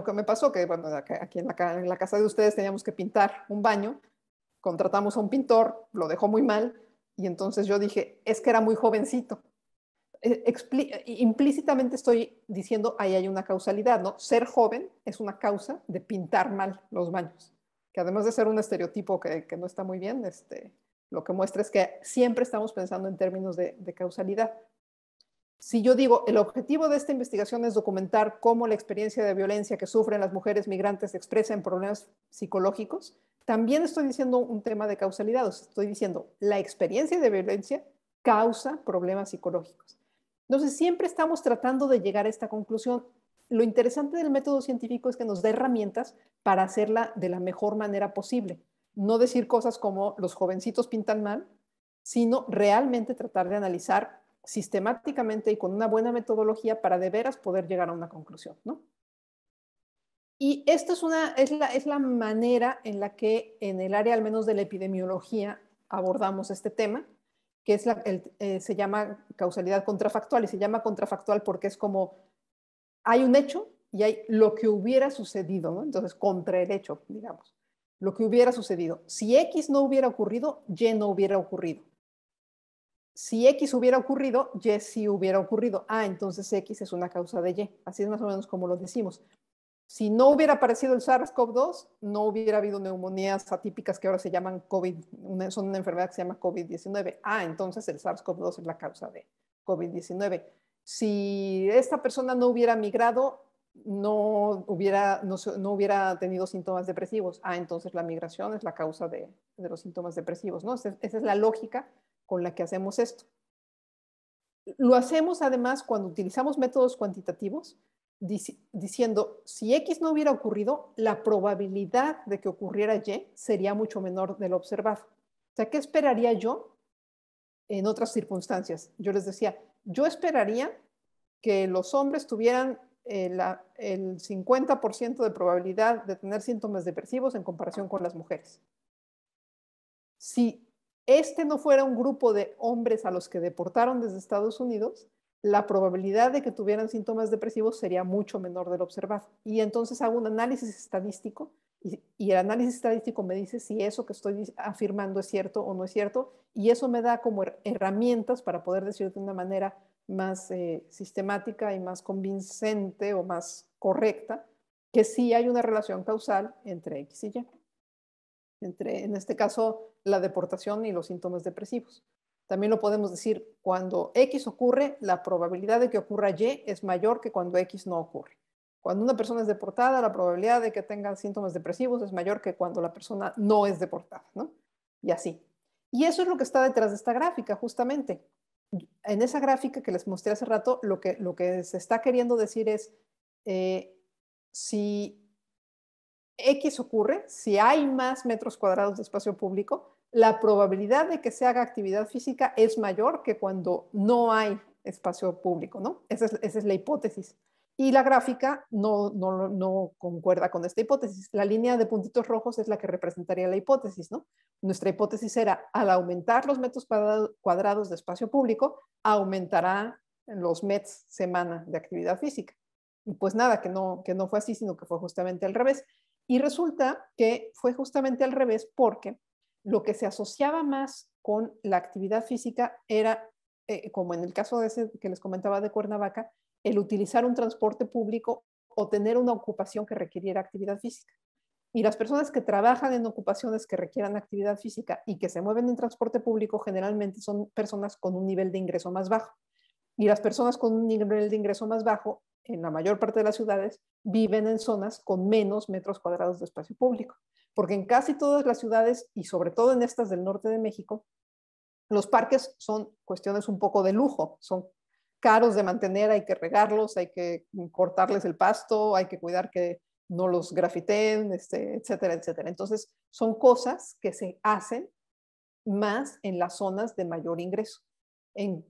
que me pasó, que bueno, aquí en la casa de ustedes teníamos que pintar un baño, contratamos a un pintor, lo dejó muy mal, y entonces yo dije, es que era muy jovencito. Implícitamente estoy diciendo, ahí hay una causalidad, ¿no? Ser joven es una causa de pintar mal los baños, que además de ser un estereotipo que no está muy bien, lo que muestra es que siempre estamos pensando en términos de causalidad. Si yo digo, el objetivo de esta investigación es documentar cómo la experiencia de violencia que sufren las mujeres migrantes se expresa en problemas psicológicos, también estoy diciendo un tema de causalidad, o sea, estoy diciendo, la experiencia de violencia causa problemas psicológicos. Entonces, siempre estamos tratando de llegar a esta conclusión. Lo interesante del método científico es que nos da herramientas para hacerla de la mejor manera posible. No decir cosas como los jovencitos pintan mal, sino realmente tratar de analizar sistemáticamente y con una buena metodología para de veras poder llegar a una conclusión, ¿no? Y esta es la manera en la que en el área al menos de la epidemiología abordamos este tema, que es se llama causalidad contrafactual, y se llama contrafactual porque es como hay un hecho y hay lo que hubiera sucedido, ¿no? Entonces, contra el hecho, digamos, lo que hubiera sucedido. Si X no hubiera ocurrido, Y no hubiera ocurrido. Si X hubiera ocurrido, Y sí hubiera ocurrido. Entonces X es una causa de Y. Así es más o menos como lo decimos. Si no hubiera aparecido el SARS-CoV-2, no hubiera habido neumonías atípicas que ahora se llaman COVID, son una enfermedad que se llama COVID-19. Entonces el SARS-CoV-2 es la causa de COVID-19. Si esta persona no hubiera migrado, no hubiera tenido síntomas depresivos. Entonces la migración es la causa de los síntomas depresivos, ¿no? Esa es la lógica con la que hacemos esto. Lo hacemos además cuando utilizamos métodos cuantitativos, diciendo, si X no hubiera ocurrido, la probabilidad de que ocurriera Y sería mucho menor de lo observado. O sea, ¿qué esperaría yo en otras circunstancias? Yo les decía, yo esperaría que los hombres tuvieran el 50% de probabilidad de tener síntomas depresivos en comparación con las mujeres. Si no fuera un grupo de hombres a los que deportaron desde Estados Unidos, la probabilidad de que tuvieran síntomas depresivos sería mucho menor de lo observado. Y entonces hago un análisis estadístico y el análisis estadístico me dice si eso que estoy afirmando es cierto o no es cierto, y eso me da como herramientas para poder decir de una manera más sistemática y más convincente o más correcta que sí hay una relación causal entre X y Y. En este caso, la deportación y los síntomas depresivos. También lo podemos decir, cuando X ocurre, la probabilidad de que ocurra Y es mayor que cuando X no ocurre. Cuando una persona es deportada, la probabilidad de que tenga síntomas depresivos es mayor que cuando la persona no es deportada, ¿no? Y así. Y eso es lo que está detrás de esta gráfica, justamente. En esa gráfica que les mostré hace rato, lo que se está queriendo decir es, si X ocurre, si hay más metros cuadrados de espacio público, la probabilidad de que se haga actividad física es mayor que cuando no hay espacio público, ¿no? Esa es la hipótesis. Y la gráfica no concuerda con esta hipótesis. La línea de puntitos rojos es la que representaría la hipótesis, ¿no? Nuestra hipótesis era, al aumentar los metros cuadrados de espacio público, aumentará los METs semana de actividad física. Y pues nada, que no fue así, sino que fue justamente al revés. Y resulta que fue justamente al revés porque lo que se asociaba más con la actividad física era, como en el caso de ese que les comentaba de Cuernavaca, el utilizar un transporte público o tener una ocupación que requiriera actividad física. Y las personas que trabajan en ocupaciones que requieran actividad física y que se mueven en transporte público generalmente son personas con un nivel de ingreso más bajo. Y las personas con un nivel de ingreso más bajo, en la mayor parte de las ciudades, viven en zonas con menos metros cuadrados de espacio público. Porque en casi todas las ciudades, y sobre todo en estas del norte de México, los parques son cuestiones un poco de lujo, son caros de mantener, hay que regarlos, hay que cortarles el pasto, hay que cuidar que no los grafiteen, etcétera, etcétera. Entonces, son cosas que se hacen más en las zonas de mayor ingreso. En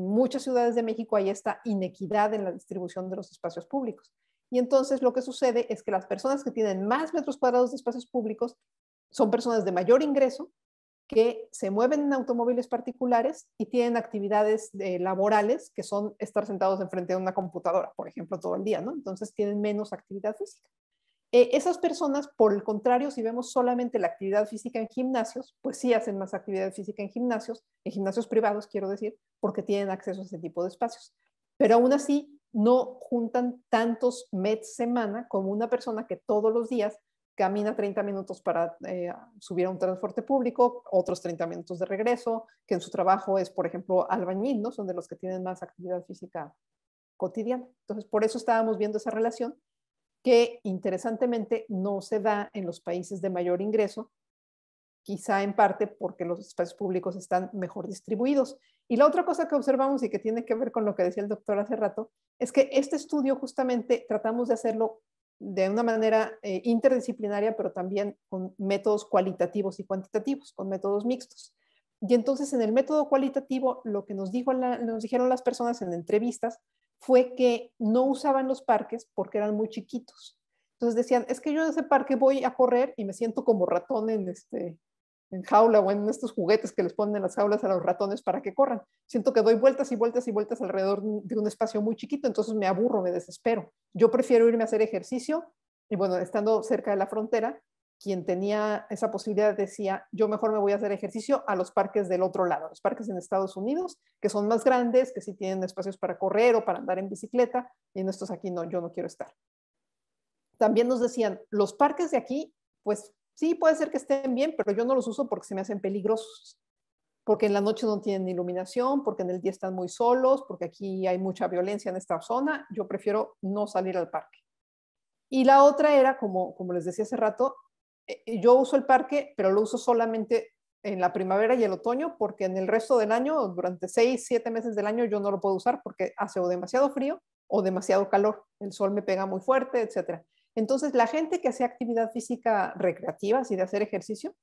muchas ciudades de México hay esta inequidad en la distribución de los espacios públicos. Y entonces lo que sucede es que las personas que tienen más metros cuadrados de espacios públicos son personas de mayor ingreso que se mueven en automóviles particulares y tienen actividades laborales que son estar sentados enfrente de una computadora, por ejemplo, todo el día, ¿no? Entonces tienen menos actividad física. Esas personas, por el contrario, si vemos solamente la actividad física en gimnasios, pues sí hacen más actividad física en gimnasios privados, quiero decir, porque tienen acceso a ese tipo de espacios. Pero aún así, no juntan tantos METs semana como una persona que todos los días camina 30 minutos para subir a un transporte público, otros 30 minutos de regreso, que en su trabajo es, por ejemplo, albañil, ¿no? Son de los que tienen más actividad física cotidiana. Entonces, por eso estábamos viendo esa relación que interesantemente no se da en los países de mayor ingreso, quizá en parte porque los espacios públicos están mejor distribuidos. Y la otra cosa que observamos y que tiene que ver con lo que decía el doctor hace rato, es que este estudio justamente tratamos de hacerlo de una manera interdisciplinaria, pero también con métodos cualitativos y cuantitativos, con métodos mixtos. Y entonces en el método cualitativo, lo que nos dijeron las personas en entrevistas fue que no usaban los parques porque eran muy chiquitos. Entonces decían, es que yo en ese parque voy a correr y me siento como ratón en jaula o en estos juguetes que les ponen en las jaulas a los ratones para que corran. Siento que doy vueltas y vueltas y vueltas alrededor de un espacio muy chiquito, entonces me aburro, me desespero. Yo prefiero irme a hacer ejercicio y bueno, estando cerca de la frontera, quien tenía esa posibilidad decía, yo mejor me voy a hacer ejercicio a los parques del otro lado, los parques en Estados Unidos, que son más grandes, que sí tienen espacios para correr o para andar en bicicleta, y en estos aquí no, yo no quiero estar. También nos decían, los parques de aquí, pues sí, puede ser que estén bien, pero yo no los uso porque se me hacen peligrosos, porque en la noche no tienen iluminación, porque en el día están muy solos, porque aquí hay mucha violencia en esta zona, yo prefiero no salir al parque. Y la otra era, como les decía hace rato, yo uso el parque, pero lo uso solamente en la primavera y el otoño, porque en el resto del año, durante 6, 7 meses del año, yo no lo puedo usar porque hace o demasiado frío o demasiado calor. El sol me pega muy fuerte, etc. Entonces, la gente que hacía actividad física recreativa, así de hacer ejercicio,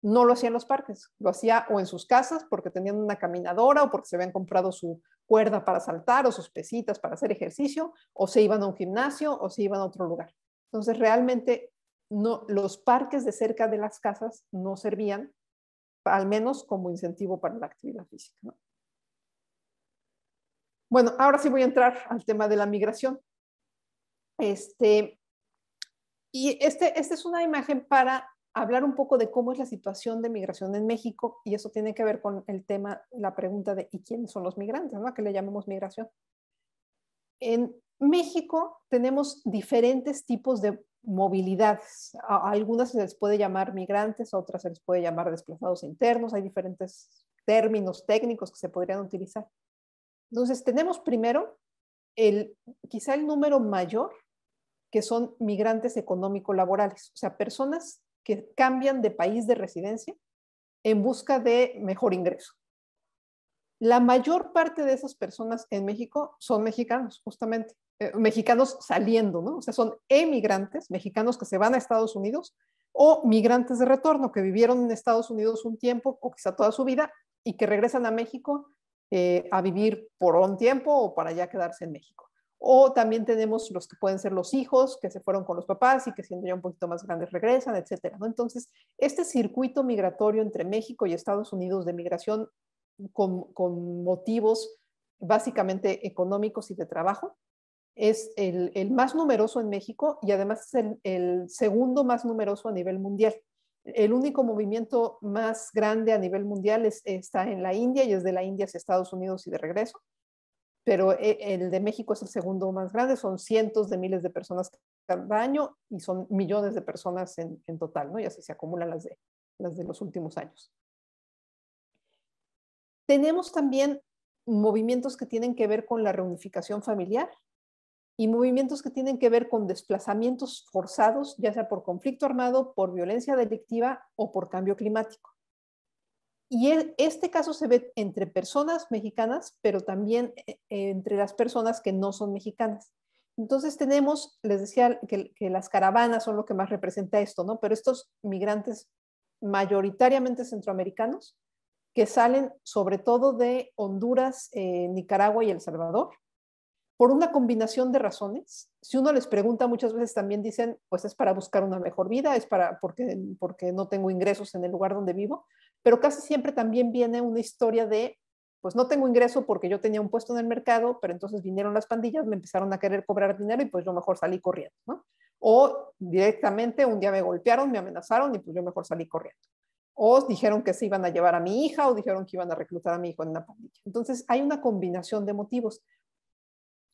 no lo hacía en los parques, lo hacía o en sus casas porque tenían una caminadora o porque se habían comprado su cuerda para saltar o sus pesitas para hacer ejercicio, o se iban a un gimnasio o se iban a otro lugar. Entonces, realmente no, los parques de cerca de las casas no servían, al menos como incentivo para la actividad física, ¿no? Bueno, ahora sí voy a entrar al tema de la migración. Esta es una imagen para hablar un poco de cómo es la situación de migración en México, y eso tiene que ver con el tema, la pregunta de ¿y quiénes son los migrantes? ¿No? ¿A qué le llamamos migración? En México tenemos diferentes tipos de movilidades. A algunas se les puede llamar migrantes, a otras se les puede llamar desplazados internos. Hay diferentes términos técnicos que se podrían utilizar. Entonces, tenemos primero quizá el número mayor, que son migrantes económico-laborales, o sea, personas que cambian de país de residencia en busca de mejor ingreso. La mayor parte de esas personas en México son mexicanos, justamente, mexicanos saliendo, ¿no? O sea, son emigrantes, mexicanos que se van a Estados Unidos, o migrantes de retorno que vivieron en Estados Unidos un tiempo o quizá toda su vida y que regresan a México a vivir por un tiempo o para ya quedarse en México. O también tenemos los que pueden ser los hijos que se fueron con los papás y que siendo ya un poquito más grandes regresan, etcétera, ¿no? Entonces, este circuito migratorio entre México y Estados Unidos de migración con motivos básicamente económicos y de trabajo, Es el más numeroso en México y además es el segundo más numeroso a nivel mundial. El único movimiento más grande a nivel mundial está en la India y es de la India hacia Estados Unidos y de regreso, pero el de México es el segundo más grande, son cientos de miles de personas cada año y son millones de personas en total, ¿no? Y así se acumulan las de los últimos años. Tenemos también movimientos que tienen que ver con la reunificación familiar y movimientos que tienen que ver con desplazamientos forzados, ya sea por conflicto armado, por violencia delictiva o por cambio climático. Y este caso se ve entre personas mexicanas, pero también entre las personas que no son mexicanas. Entonces tenemos, les decía que las caravanas son lo que más representa esto, ¿no? Pero estos migrantes mayoritariamente centroamericanos que salen sobre todo de Honduras, Nicaragua y El Salvador, por una combinación de razones. Si uno les pregunta, muchas veces también dicen, pues es para buscar una mejor vida, es porque no tengo ingresos en el lugar donde vivo, pero casi siempre también viene una historia de, pues no tengo ingreso porque yo tenía un puesto en el mercado, pero entonces vinieron las pandillas, me empezaron a querer cobrar dinero y pues yo mejor salí corriendo, ¿no? O directamente un día me golpearon, me amenazaron y pues yo mejor salí corriendo. O dijeron que se iban a llevar a mi hija o dijeron que iban a reclutar a mi hijo en una pandilla. Entonces hay una combinación de motivos.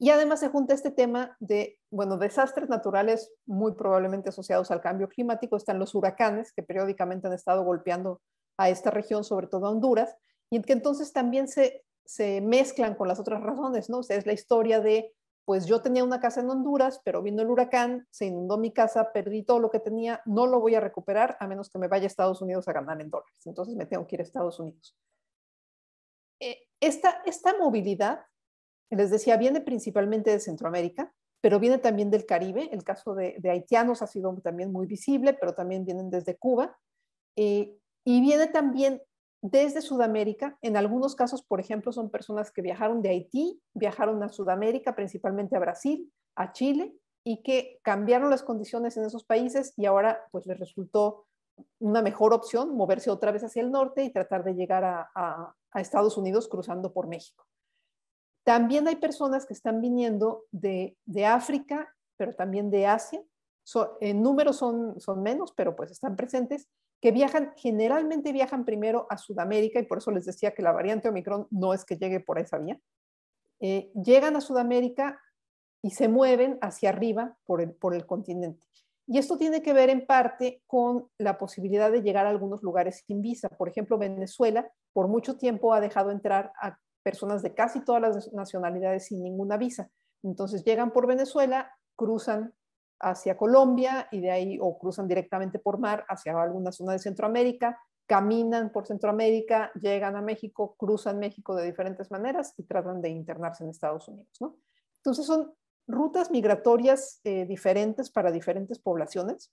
Y además se junta este tema de, bueno, desastres naturales muy probablemente asociados al cambio climático. Están los huracanes que periódicamente han estado golpeando a esta región, sobre todo a Honduras, y que entonces también se mezclan con las otras razones, ¿no? O sea, es la historia de, pues yo tenía una casa en Honduras, pero vino el huracán, se inundó mi casa, perdí todo lo que tenía, no lo voy a recuperar a menos que me vaya a Estados Unidos a ganar en dólares. Entonces me tengo que ir a Estados Unidos. Esta movilidad, les decía, viene principalmente de Centroamérica, pero viene también del Caribe. El caso de haitianos ha sido también muy visible, pero también vienen desde Cuba. Y viene también desde Sudamérica. En algunos casos, por ejemplo, son personas que viajaron de Haití, viajaron a Sudamérica, principalmente a Brasil, a Chile, y que cambiaron las condiciones en esos países y ahora pues les resultó una mejor opción moverse otra vez hacia el norte y tratar de llegar a Estados Unidos cruzando por México. También hay personas que están viniendo de África, pero también de Asia. En números son menos, pero pues están presentes, que generalmente viajan primero a Sudamérica, y por eso les decía que la variante Omicron no es que llegue por esa vía. Llegan a Sudamérica y se mueven hacia arriba por el continente. Y esto tiene que ver en parte con la posibilidad de llegar a algunos lugares sin visa. Por ejemplo, Venezuela por mucho tiempo ha dejado entrar a personas de casi todas las nacionalidades sin ninguna visa. Entonces llegan por Venezuela, cruzan hacia Colombia y de ahí o cruzan directamente por mar hacia alguna zona de Centroamérica, caminan por Centroamérica, llegan a México, cruzan México de diferentes maneras y tratan de internarse en Estados Unidos, ¿no? Entonces son rutas migratorias diferentes para diferentes poblaciones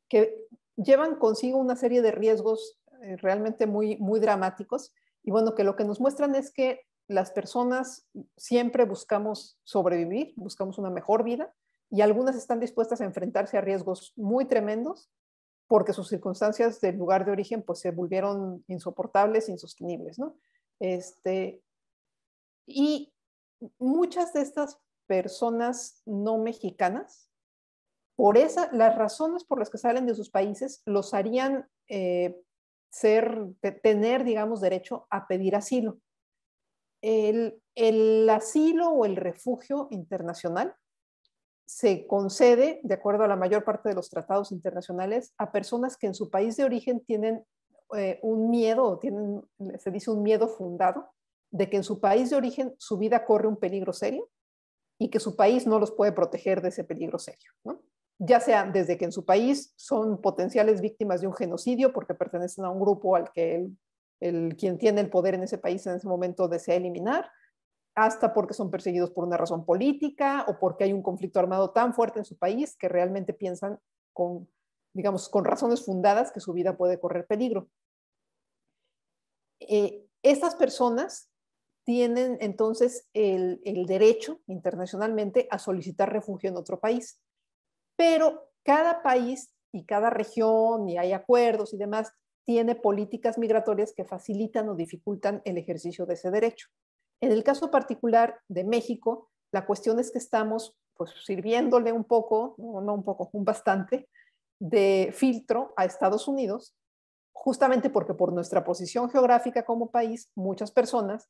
que llevan consigo una serie de riesgos realmente muy, muy dramáticos. Y bueno, que lo que nos muestran es que las personas siempre buscamos sobrevivir, buscamos una mejor vida, y algunas están dispuestas a enfrentarse a riesgos muy tremendos porque sus circunstancias del lugar de origen pues se volvieron insoportables, insostenibles, ¿no? Y muchas de estas personas no mexicanas, las razones por las que salen de sus países los harían tener, digamos, derecho a pedir asilo. El asilo o el refugio internacional se concede, de acuerdo a la mayor parte de los tratados internacionales, a personas que en su país de origen tienen un miedo, o se dice un miedo fundado, de que en su país de origen su vida corre un peligro serio y que su país no los puede proteger de ese peligro serio, ¿no? Ya sea desde que en su país son potenciales víctimas de un genocidio porque pertenecen a un grupo al que quien tiene el poder en ese país en ese momento desea eliminar, hasta porque son perseguidos por una razón política o porque hay un conflicto armado tan fuerte en su país que realmente piensan digamos, con razones fundadas que su vida puede correr peligro. Estas personas tienen entonces el derecho internacionalmente a solicitar refugio en otro país. Pero cada país y cada región, y hay acuerdos y demás, tiene políticas migratorias que facilitan o dificultan el ejercicio de ese derecho. En el caso particular de México, La cuestión es que estamos pues sirviéndole un poco, no un poco, un bastante, de filtro a Estados Unidos, justamente porque por nuestra posición geográfica como país, muchas personas,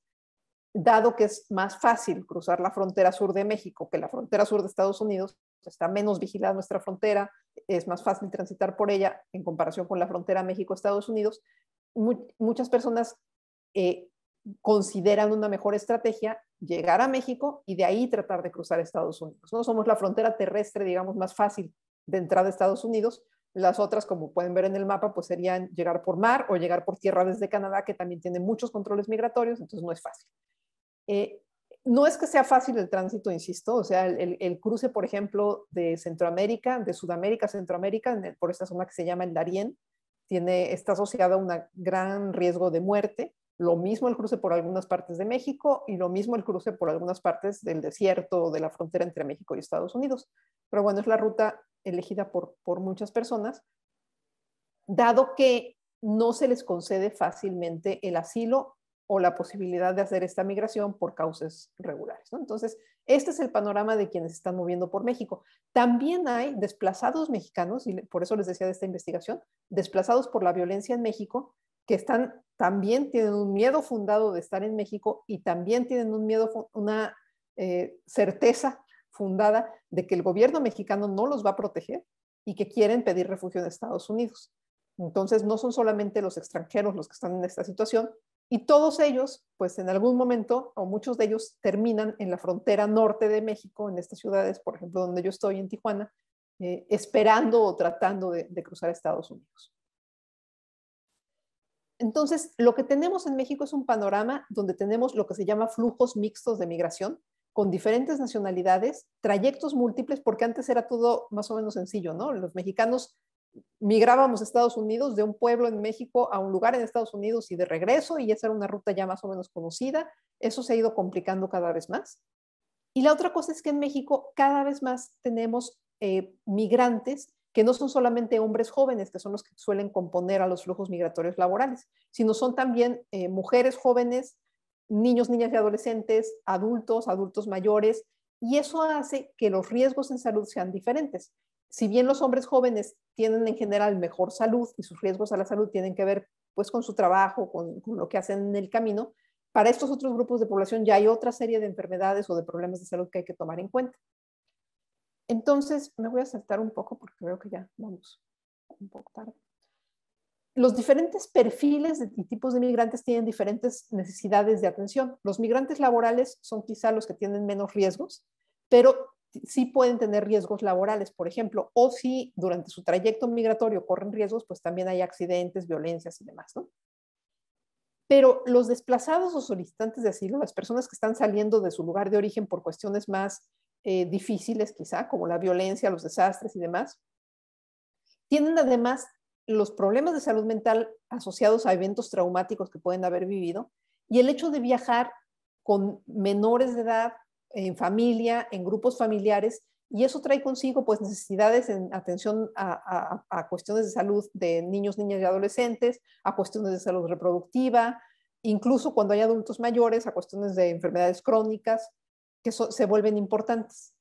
dado que es más fácil cruzar la frontera sur de México que la frontera sur de Estados Unidos, está menos vigilada nuestra frontera, es más fácil transitar por ella en comparación con la frontera México-Estados Unidos, muchas personas consideran una mejor estrategia llegar a México y de ahí tratar de cruzar Estados Unidos, ¿no? Somos la frontera terrestre, digamos, más fácil de entrada a Estados Unidos. Las otras, como pueden ver en el mapa, pues serían llegar por mar o llegar por tierra desde Canadá, que también tiene muchos controles migratorios, entonces no es fácil. No es que sea fácil el tránsito, insisto, o sea, el cruce, por ejemplo, de Centroamérica, de Sudamérica a Centroamérica, por esta zona que se llama el Darién, está asociado a un gran riesgo de muerte. Lo mismo el cruce por algunas partes de México y lo mismo el cruce por algunas partes del desierto o de la frontera entre México y Estados Unidos. Pero bueno, es la ruta elegida por muchas personas, dado que no se les concede fácilmente el asilo o la posibilidad de hacer esta migración por causas regulares, ¿no? Entonces, este es el panorama de quienes están moviendo por México. También hay desplazados mexicanos, y por eso les decía de esta investigación, desplazados por la violencia en México, que también tienen un miedo fundado de estar en México y también tienen un miedo, una certeza fundada de que el gobierno mexicano no los va a proteger y que quieren pedir refugio en Estados Unidos. Entonces, no son solamente los extranjeros los que están en esta situación, y todos ellos, pues en algún momento, o muchos de ellos, terminan en la frontera norte de México, en estas ciudades, por ejemplo, donde yo estoy, en Tijuana, esperando o tratando de cruzar a Estados Unidos. Entonces, lo que tenemos en México es un panorama donde tenemos lo que se llama flujos mixtos de migración, con diferentes nacionalidades, trayectos múltiples, porque antes era todo más o menos sencillo, ¿no? Los mexicanos migrábamos a Estados Unidos de un pueblo en México a un lugar en Estados Unidos y de regreso, y esa era una ruta ya más o menos conocida. Eso se ha ido complicando cada vez más. Y la otra cosa es que en México cada vez más tenemos migrantes que no son solamente hombres jóvenes, que son los que suelen componer a los flujos migratorios laborales, sino son también mujeres jóvenes, niños, niñas y adolescentes, adultos mayores, y eso hace que los riesgos en salud sean diferentes. Si bien los hombres jóvenes tienen en general mejor salud y sus riesgos a la salud tienen que ver pues con su trabajo, con lo que hacen en el camino, para estos otros grupos de población ya hay otra serie de enfermedades o de problemas de salud que hay que tomar en cuenta. Entonces, me voy a saltar un poco porque veo que ya vamos un poco tarde. Los diferentes perfiles y tipos de migrantes tienen diferentes necesidades de atención. Los migrantes laborales son quizá los que tienen menos riesgos, pero sí pueden tener riesgos laborales, por ejemplo, o si durante su trayecto migratorio corren riesgos, pues también hay accidentes, violencias y demás, ¿no? Pero los desplazados o solicitantes de asilo, las personas que están saliendo de su lugar de origen por cuestiones más difíciles quizá, como la violencia, los desastres y demás, tienen además los problemas de salud mental asociados a eventos traumáticos que pueden haber vivido y el hecho de viajar con menores de edad, en familia, en grupos familiares, y eso trae consigo pues necesidades en atención a cuestiones de salud de niños, niñas y adolescentes, a cuestiones de salud reproductiva, incluso cuando hay adultos mayores, a cuestiones de enfermedades crónicas que se vuelven importantes.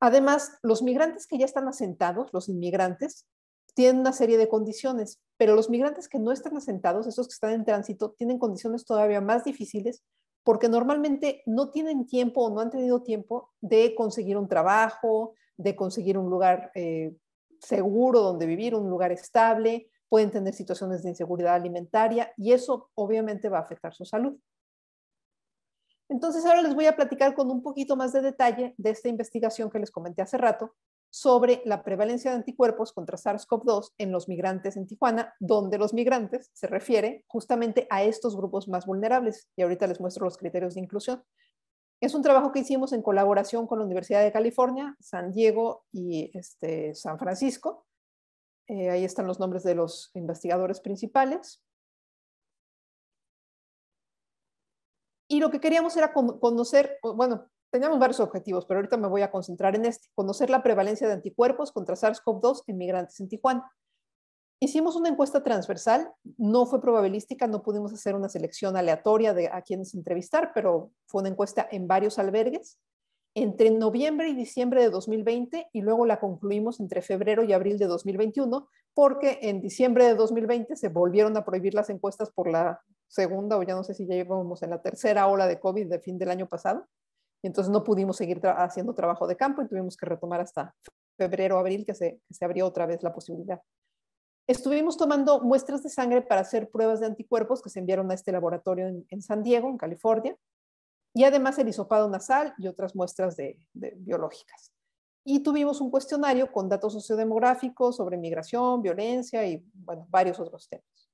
Además, los migrantes que ya están asentados, los inmigrantes, tienen una serie de condiciones, pero los migrantes que no están asentados, esos que están en tránsito, tienen condiciones todavía más difíciles porque normalmente no tienen tiempo o no han tenido tiempo de conseguir un trabajo, de conseguir un lugar seguro donde vivir, un lugar estable, pueden tener situaciones de inseguridad alimentaria y eso obviamente va a afectar su salud. Entonces ahora les voy a platicar con un poquito más de detalle de esta investigación que les comenté hace rato sobre la prevalencia de anticuerpos contra SARS-CoV-2 en los migrantes en Tijuana, donde los migrantes se refiere justamente a estos grupos más vulnerables. Y ahorita les muestro los criterios de inclusión. Es un trabajo que hicimos en colaboración con la Universidad de California, San Diego y San Francisco. Ahí están los nombres de los investigadores principales. Y lo que queríamos era conocer, bueno, teníamos varios objetivos, pero ahorita me voy a concentrar en conocer la prevalencia de anticuerpos contra SARS-CoV-2 en migrantes en Tijuana. Hicimos una encuesta transversal, no fue probabilística, no pudimos hacer una selección aleatoria de a quienes entrevistar, pero fue una encuesta en varios albergues. entre noviembre y diciembre de 2020 y luego la concluimos entre febrero y abril de 2021, porque en diciembre de 2020 se volvieron a prohibir las encuestas por la segunda, o ya no sé si ya íbamos en la tercera ola de COVID de fin del año pasado, y entonces no pudimos seguir haciendo trabajo de campo y tuvimos que retomar hasta febrero o abril que se abrió otra vez la posibilidad. Estuvimos tomando muestras de sangre para hacer pruebas de anticuerpos que se enviaron a este laboratorio en San Diego, en California, y además el hisopado nasal y otras muestras de biológicas. Y tuvimos un cuestionario con datos sociodemográficos sobre migración, violencia y, bueno, varios otros temas.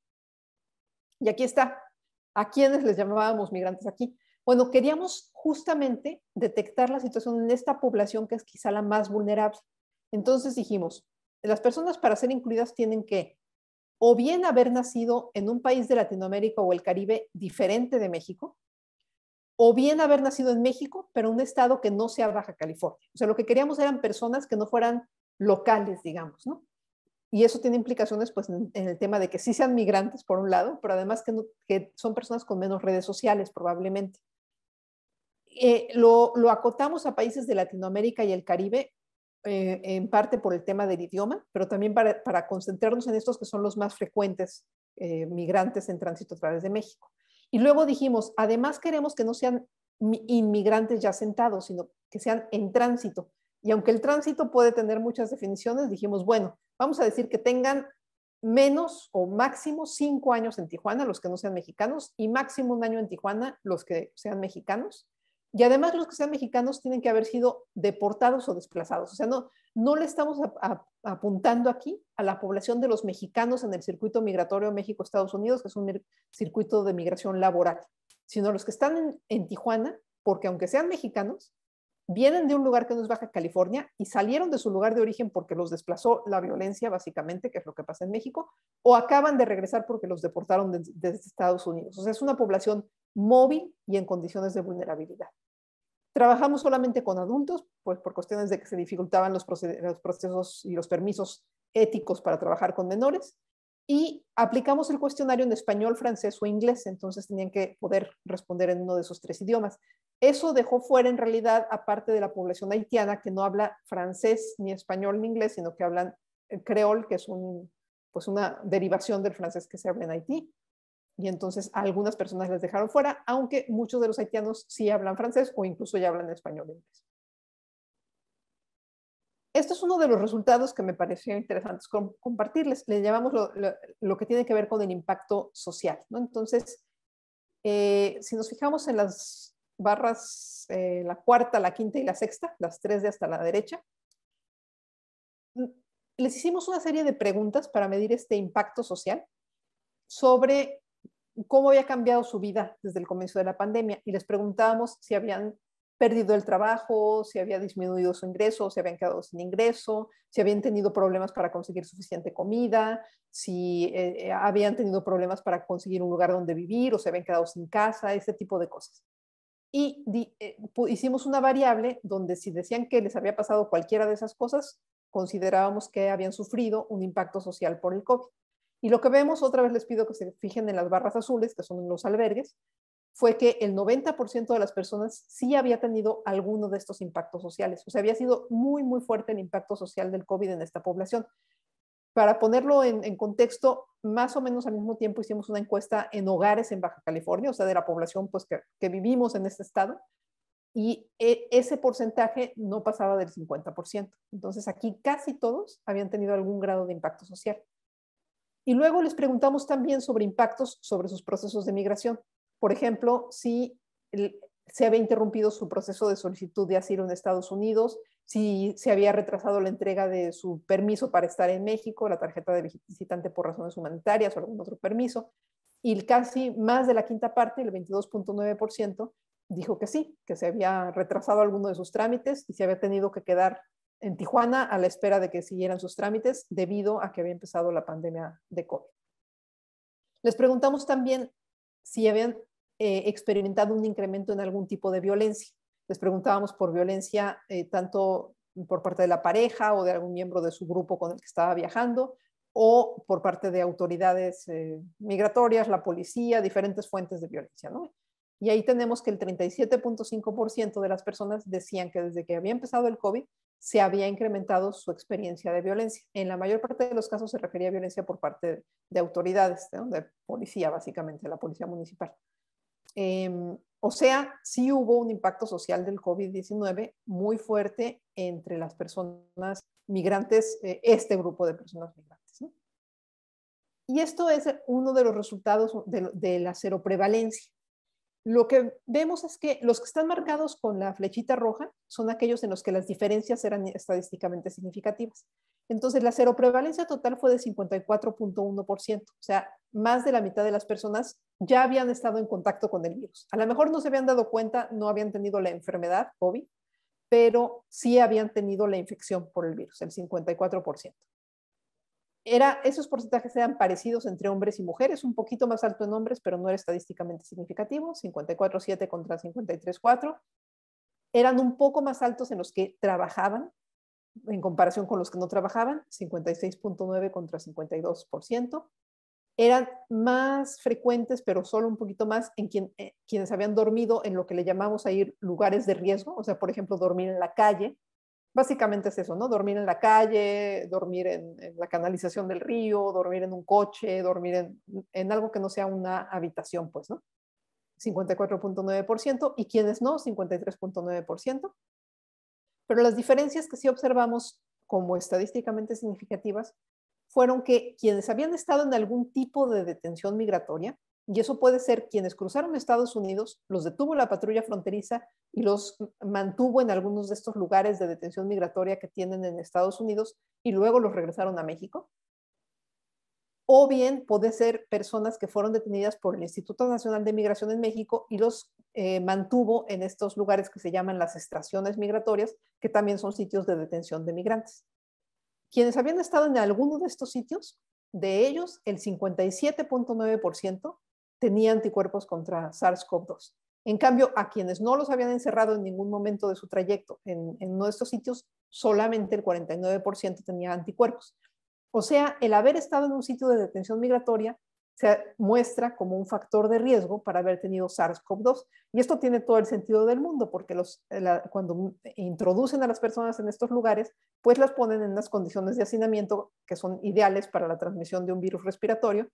Y aquí está. ¿A quiénes les llamábamos migrantes aquí? Bueno, queríamos justamente detectar la situación en esta población que es quizá la más vulnerable. Entonces dijimos, las personas para ser incluidas tienen que o bien haber nacido en un país de Latinoamérica o el Caribe diferente de México, o bien haber nacido en México, pero un estado que no sea Baja California. O sea, lo que queríamos eran personas que no fueran locales, digamos, ¿no? Y eso tiene implicaciones pues, en el tema de que sí sean migrantes, por un lado, pero además que son personas con menos redes sociales, probablemente. Lo acotamos a países de Latinoamérica y el Caribe, en parte por el tema del idioma, pero también para concentrarnos en estos que son los más frecuentes migrantes en tránsito a través de México. Y luego dijimos, además queremos que no sean inmigrantes ya sentados, sino que sean en tránsito. Y aunque el tránsito puede tener muchas definiciones, dijimos, bueno, vamos a decir que tengan menos o máximo 5 años en Tijuana, los que no sean mexicanos, y máximo 1 año en Tijuana, los que sean mexicanos. Y además los que sean mexicanos tienen que haber sido deportados o desplazados. O sea, no le estamos apuntando aquí a la población de los mexicanos en el circuito migratorio México-Estados Unidos, que es un circuito de migración laboral, sino los que están en Tijuana, porque aunque sean mexicanos, vienen de un lugar que no es Baja California y salieron de su lugar de origen porque los desplazó la violencia, básicamente, que es lo que pasa en México, o acaban de regresar porque los deportaron desde Estados Unidos. O sea, es una población móvil y en condiciones de vulnerabilidad. Trabajamos solamente con adultos, pues por cuestiones de que se dificultaban los procesos y los permisos éticos para trabajar con menores, y aplicamos el cuestionario en español, francés o inglés, entonces tenían que poder responder en uno de esos 3 idiomas. Eso dejó fuera en realidad a parte de la población haitiana que no habla francés, ni español, ni inglés, sino que hablan creol, que es pues una derivación del francés que se habla en Haití. Y entonces a algunas personas les dejaron fuera, aunque muchos de los haitianos sí hablan francés o incluso ya hablan español e inglés. Esto es uno de los resultados que me pareció interesantes compartirles. Le llamamos lo que tiene que ver con el impacto social, ¿no? Entonces, si nos fijamos en las barras, la cuarta, la quinta y la sexta, las 3 de hasta la derecha, les hicimos una serie de preguntas para medir este impacto social sobre cómo había cambiado su vida desde el comienzo de la pandemia, y les preguntábamos si habían perdido el trabajo, si había disminuido su ingreso, si habían quedado sin ingreso, si habían tenido problemas para conseguir suficiente comida, si habían tenido problemas para conseguir un lugar donde vivir o se habían quedado sin casa, ese tipo de cosas. Y hicimos una variable donde si decían que les había pasado cualquiera de esas cosas, considerábamos que habían sufrido un impacto social por el COVID. Y lo que vemos, otra vez les pido que se fijen en las barras azules, que son los albergues, fue que el 90% de las personas sí había tenido alguno de estos impactos sociales. O sea, había sido muy, muy fuerte el impacto social del COVID en esta población. Para ponerlo en contexto, más o menos al mismo tiempo hicimos una encuesta en hogares en Baja California, o sea, de la población pues, que vivimos en este estado, y ese porcentaje no pasaba del 50%. Entonces, aquí casi todos habían tenido algún grado de impacto social. Y luego les preguntamos también sobre impactos sobre sus procesos de migración. Por ejemplo, si se había interrumpido su proceso de solicitud de asilo en Estados Unidos, si se había retrasado la entrega de su permiso para estar en México, la tarjeta de visitante por razones humanitarias o algún otro permiso. Y casi más de la quinta parte, el 22.9%, dijo que sí, que se había retrasado alguno de sus trámites y se había tenido que quedar en Tijuana a la espera de que siguieran sus trámites debido a que había empezado la pandemia de COVID. Les preguntamos también si habían experimentado un incremento en algún tipo de violencia. Les preguntábamos por violencia tanto por parte de la pareja o de algún miembro de su grupo con el que estaba viajando, o por parte de autoridades migratorias, la policía, diferentes fuentes de violencia, ¿no? Y ahí tenemos que el 37.5% de las personas decían que desde que había empezado el COVID se había incrementado su experiencia de violencia. En la mayor parte de los casos se refería a violencia por parte de autoridades, ¿no? De policía, básicamente, la policía municipal. O sea, sí hubo un impacto social del COVID-19 muy fuerte entre las personas migrantes, este grupo de personas migrantes, ¿no? Y esto es uno de los resultados de la seroprevalencia. Lo que vemos es que los que están marcados con la flechita roja son aquellos en los que las diferencias eran estadísticamente significativas. Entonces, la seroprevalencia total fue de 54.1%, o sea, más de la mitad de las personas ya habían estado en contacto con el virus. A lo mejor no se habían dado cuenta, no habían tenido la enfermedad COVID, pero sí habían tenido la infección por el virus, el 54%. Esos porcentajes eran parecidos entre hombres y mujeres, un poquito más alto en hombres, pero no era estadísticamente significativo, 54.7 contra 53.4. Eran un poco más altos en los que trabajaban, en comparación con los que no trabajaban, 56.9 contra 52%. Eran más frecuentes, pero solo un poquito más, en quienes habían dormido en lo que le llamamos ahí lugares de riesgo, o sea, por ejemplo, dormir en la calle. Básicamente es eso, ¿no? Dormir en la calle, dormir en la canalización del río, dormir en un coche, dormir en algo que no sea una habitación, pues, ¿no? 54.9%, y quienes no, 53.9%. Pero las diferencias que sí observamos como estadísticamente significativas fueron que quienes habían estado en algún tipo de detención migratoria, y eso puede ser quienes cruzaron Estados Unidos, los detuvo la patrulla fronteriza y los mantuvo en algunos de estos lugares de detención migratoria que tienen en Estados Unidos y luego los regresaron a México. O bien puede ser personas que fueron detenidas por el Instituto Nacional de Migración en México y los mantuvo en estos lugares que se llaman las estaciones migratorias, que también son sitios de detención de migrantes. Quienes habían estado en alguno de estos sitios, de ellos el 57.9% tenía anticuerpos contra SARS-CoV-2. En cambio, a quienes no los habían encerrado en ningún momento de su trayecto en uno de estos sitios, solamente el 49% tenía anticuerpos. O sea, el haber estado en un sitio de detención migratoria se muestra como un factor de riesgo para haber tenido SARS-CoV-2. Y esto tiene todo el sentido del mundo, porque cuando introducen a las personas en estos lugares, pues las ponen en unas condiciones de hacinamiento que son ideales para la transmisión de un virus respiratorio.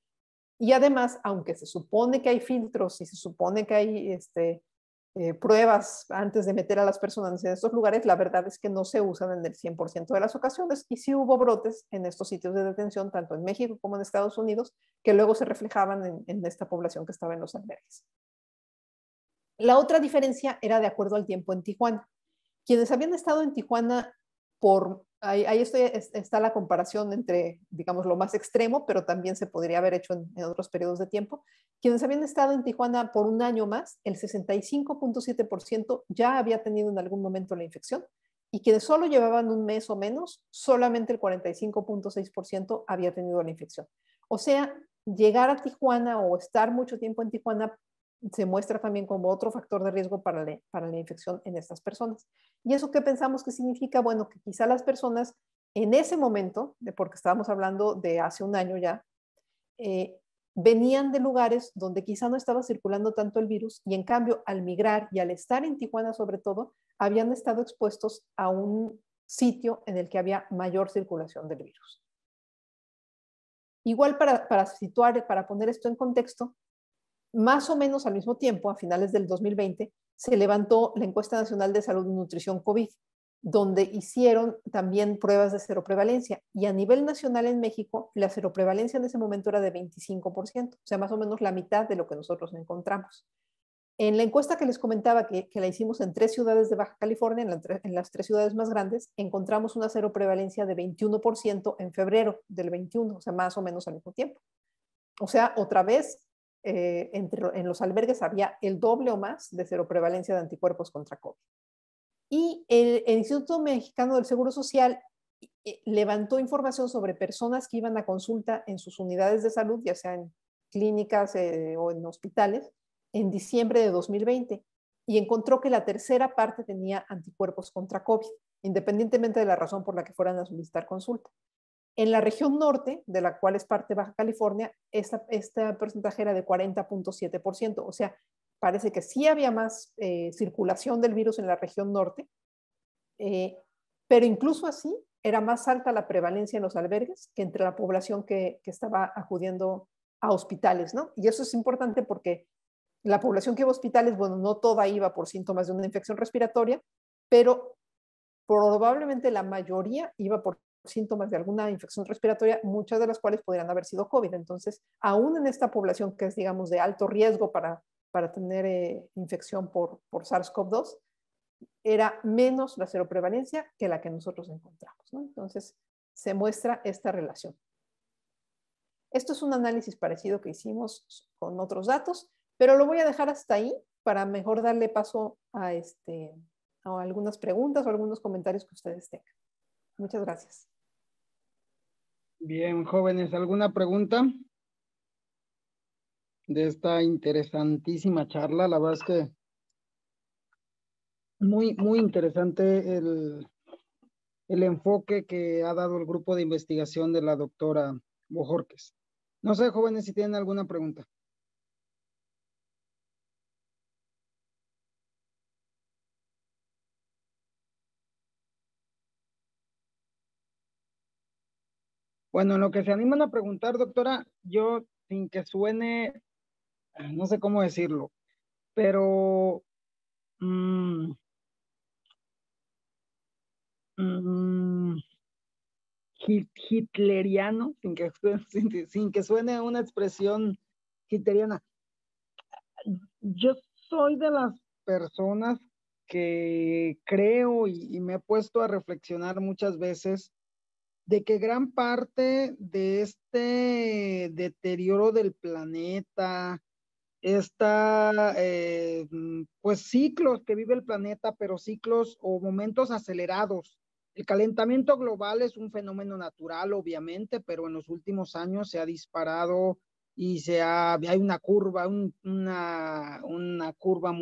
Y además, aunque se supone que hay filtros y se supone que hay pruebas antes de meter a las personas en estos lugares, la verdad es que no se usan en el 100% de las ocasiones, y sí hubo brotes en estos sitios de detención, tanto en México como en Estados Unidos, que luego se reflejaban en esta población que estaba en los albergues. La otra diferencia era de acuerdo al tiempo en Tijuana. Quienes habían estado en Tijuana ahí está la comparación entre, digamos, lo más extremo, pero también se podría haber hecho en otros periodos de tiempo. Quienes habían estado en Tijuana por un año más, el 65.7% ya había tenido en algún momento la infección, y quienes solo llevaban un mes o menos, solamente el 45.6% había tenido la infección. O sea, llegar a Tijuana o estar mucho tiempo en Tijuana se muestra también como otro factor de riesgo para la infección en estas personas. ¿Y eso qué pensamos que significa? Bueno, que quizá las personas en ese momento, porque estábamos hablando de hace un año ya, venían de lugares donde quizá no estaba circulando tanto el virus, y en cambio al migrar y al estar en Tijuana sobre todo, habían estado expuestos a un sitio en el que había mayor circulación del virus. Igual para situar, para poner esto en contexto, más o menos al mismo tiempo, a finales del 2020, se levantó la Encuesta Nacional de Salud y Nutrición COVID, donde hicieron también pruebas de seroprevalencia, y a nivel nacional en México la seroprevalencia en ese momento era de 25%, o sea, más o menos la mitad de lo que nosotros encontramos. En la encuesta que les comentaba, que la hicimos en 3 ciudades de Baja California, en las 3 ciudades más grandes, encontramos una seroprevalencia de 21% en febrero del 21, o sea, más o menos al mismo tiempo. O sea, otra vez, en los albergues había el doble o más de seroprevalencia de anticuerpos contra COVID. Y el Instituto Mexicano del Seguro Social levantó información sobre personas que iban a consulta en sus unidades de salud, ya sea en clínicas o en hospitales, en diciembre de 2020, y encontró que la tercera parte tenía anticuerpos contra COVID, independientemente de la razón por la que fueran a solicitar consulta. En la región norte, de la cual es parte Baja California, este porcentaje era de 40.7%, o sea, parece que sí había más circulación del virus en la región norte, pero incluso así era más alta la prevalencia en los albergues que entre la población que estaba acudiendo a hospitales, ¿no? Y eso es importante porque la población que iba a hospitales, bueno, no toda iba por síntomas de una infección respiratoria, pero probablemente la mayoría iba por síntomas de alguna infección respiratoria, muchas de las cuales podrían haber sido COVID. Entonces, aún en esta población que es, digamos, de alto riesgo para tener infección por SARS-CoV-2, era menos la seroprevalencia que la que nosotros encontramos, ¿no? Entonces, se muestra esta relación. Esto es un análisis parecido que hicimos con otros datos, pero lo voy a dejar hasta ahí para mejor darle paso a algunas preguntas o algunos comentarios que ustedes tengan. Muchas gracias. Bien, jóvenes, ¿alguna pregunta de esta interesantísima charla? La verdad es que muy interesante el enfoque que ha dado el grupo de investigación de la doctora Bojorquez. No sé, jóvenes, si tienen alguna pregunta. Bueno, en lo que se animan a preguntar, doctora, yo sin que suene, no sé cómo decirlo, pero mm, mm, hitleriano, sin que suene una expresión hitleriana. Yo soy de las personas que creo y me he puesto a reflexionar muchas veces de que gran parte de este deterioro del planeta, pues ciclos que vive el planeta, pero ciclos o momentos acelerados. El calentamiento global es un fenómeno natural, obviamente, pero en los últimos años se ha disparado y hay una curva, una curva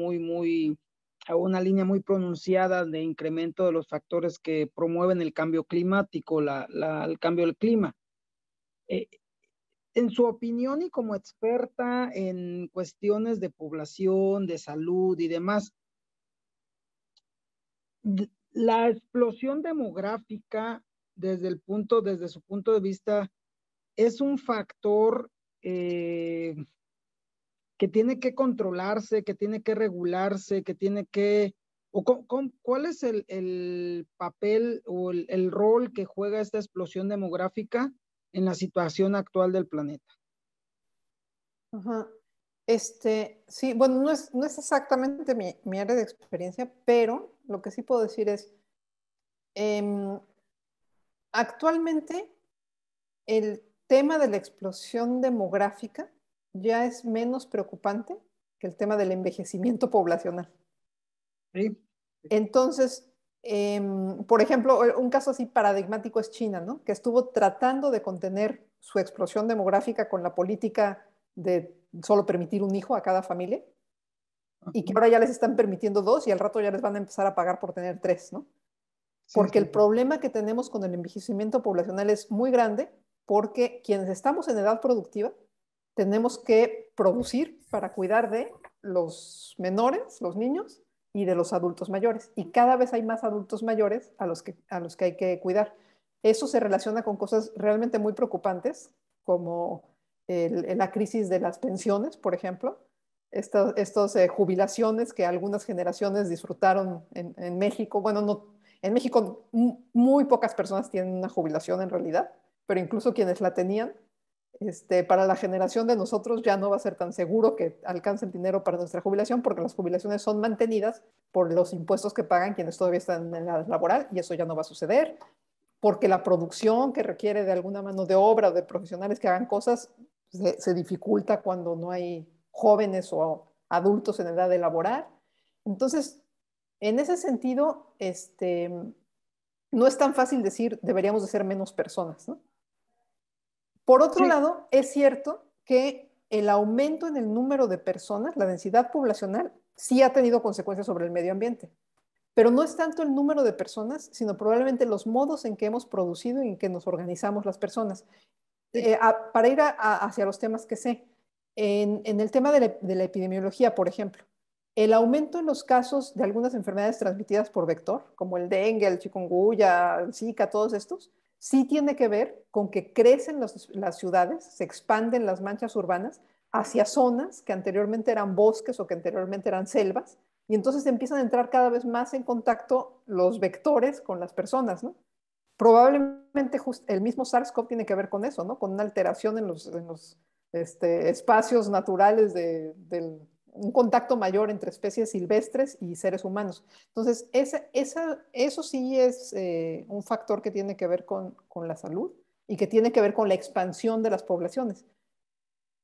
una línea muy pronunciada de incremento de los factores que promueven el cambio climático, el cambio del clima. Eh, en su opinión y como experta en cuestiones de población, de salud y demás, la explosión demográfica desde su punto de vista, es un factor que tiene que controlarse, que tiene que regularse, que tiene que... ¿Cuál es el papel o el rol que juega esta explosión demográfica en la situación actual del planeta? Ajá. Sí, bueno, no es exactamente mi área de experiencia, pero lo que sí puedo decir es, em, actualmente el tema de la explosión demográfica ya es menos preocupante que el tema del envejecimiento poblacional. Sí. Entonces, por ejemplo, un caso así paradigmático es China, ¿no? Que estuvo tratando de contener su explosión demográfica con la política de solo permitir un hijo a cada familia y que ahora ya les están permitiendo dos y al rato ya les van a empezar a pagar por tener tres, ¿no? Sí, Porque sí. el problema que tenemos con el envejecimiento poblacional es muy grande porque quienes estamos en edad productiva tenemos que producir para cuidar de los menores, los niños, y de los adultos mayores. Y cada vez hay más adultos mayores a los que hay que cuidar. Eso se relaciona con cosas realmente muy preocupantes, como la crisis de las pensiones, por ejemplo. Estas jubilaciones que algunas generaciones disfrutaron en México. Bueno, no, en México muy pocas personas tienen una jubilación en realidad, pero incluso quienes la tenían, para la generación de nosotros ya no va a ser tan seguro que alcance el dinero para nuestra jubilación porque las jubilaciones son mantenidas por los impuestos que pagan quienes todavía están en la edad laboral y eso ya no va a suceder, porque la producción que requiere de alguna mano de obra o de profesionales que hagan cosas se dificulta cuando no hay jóvenes o adultos en edad de laborar. Entonces, en ese sentido, no es tan fácil decir deberíamos de ser menos personas, ¿no? Por otro Sí, lado, es cierto que el aumento en el número de personas, la densidad poblacional, sí ha tenido consecuencias sobre el medio ambiente. Pero no es tanto el número de personas, sino probablemente los modos en que hemos producido y en que nos organizamos las personas. sí. Para ir hacia los temas que sé, En el tema de la epidemiología, por ejemplo, el aumento en los casos de algunas enfermedades transmitidas por vector, como el dengue, el chikungunya, el Zika, todos estos, sí tiene que ver con que crecen las ciudades, se expanden las manchas urbanas hacia zonas que anteriormente eran bosques o que anteriormente eran selvas, y entonces empiezan a entrar cada vez más en contacto los vectores con las personas, ¿no? Probablemente el mismo SARS-CoV tiene que ver con eso, ¿no? Con una alteración en los espacios naturales un contacto mayor entre especies silvestres y seres humanos. Entonces, eso sí es un factor que tiene que ver con la salud y que tiene que ver con la expansión de las poblaciones.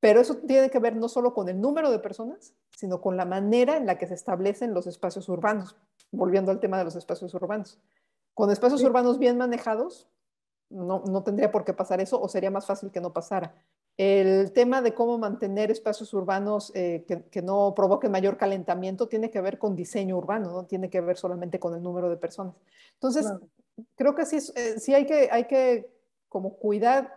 Pero eso tiene que ver no solo con el número de personas, sino con la manera en la que se establecen los espacios urbanos, volviendo al tema de los espacios urbanos. Con espacios Sí, urbanos bien manejados, no tendría por qué pasar eso o sería más fácil que no pasara. El tema de cómo mantener espacios urbanos que no provoquen mayor calentamiento tiene que ver con diseño urbano, no tiene que ver solamente con el número de personas. Entonces, claro. creo que sí hay que como cuidar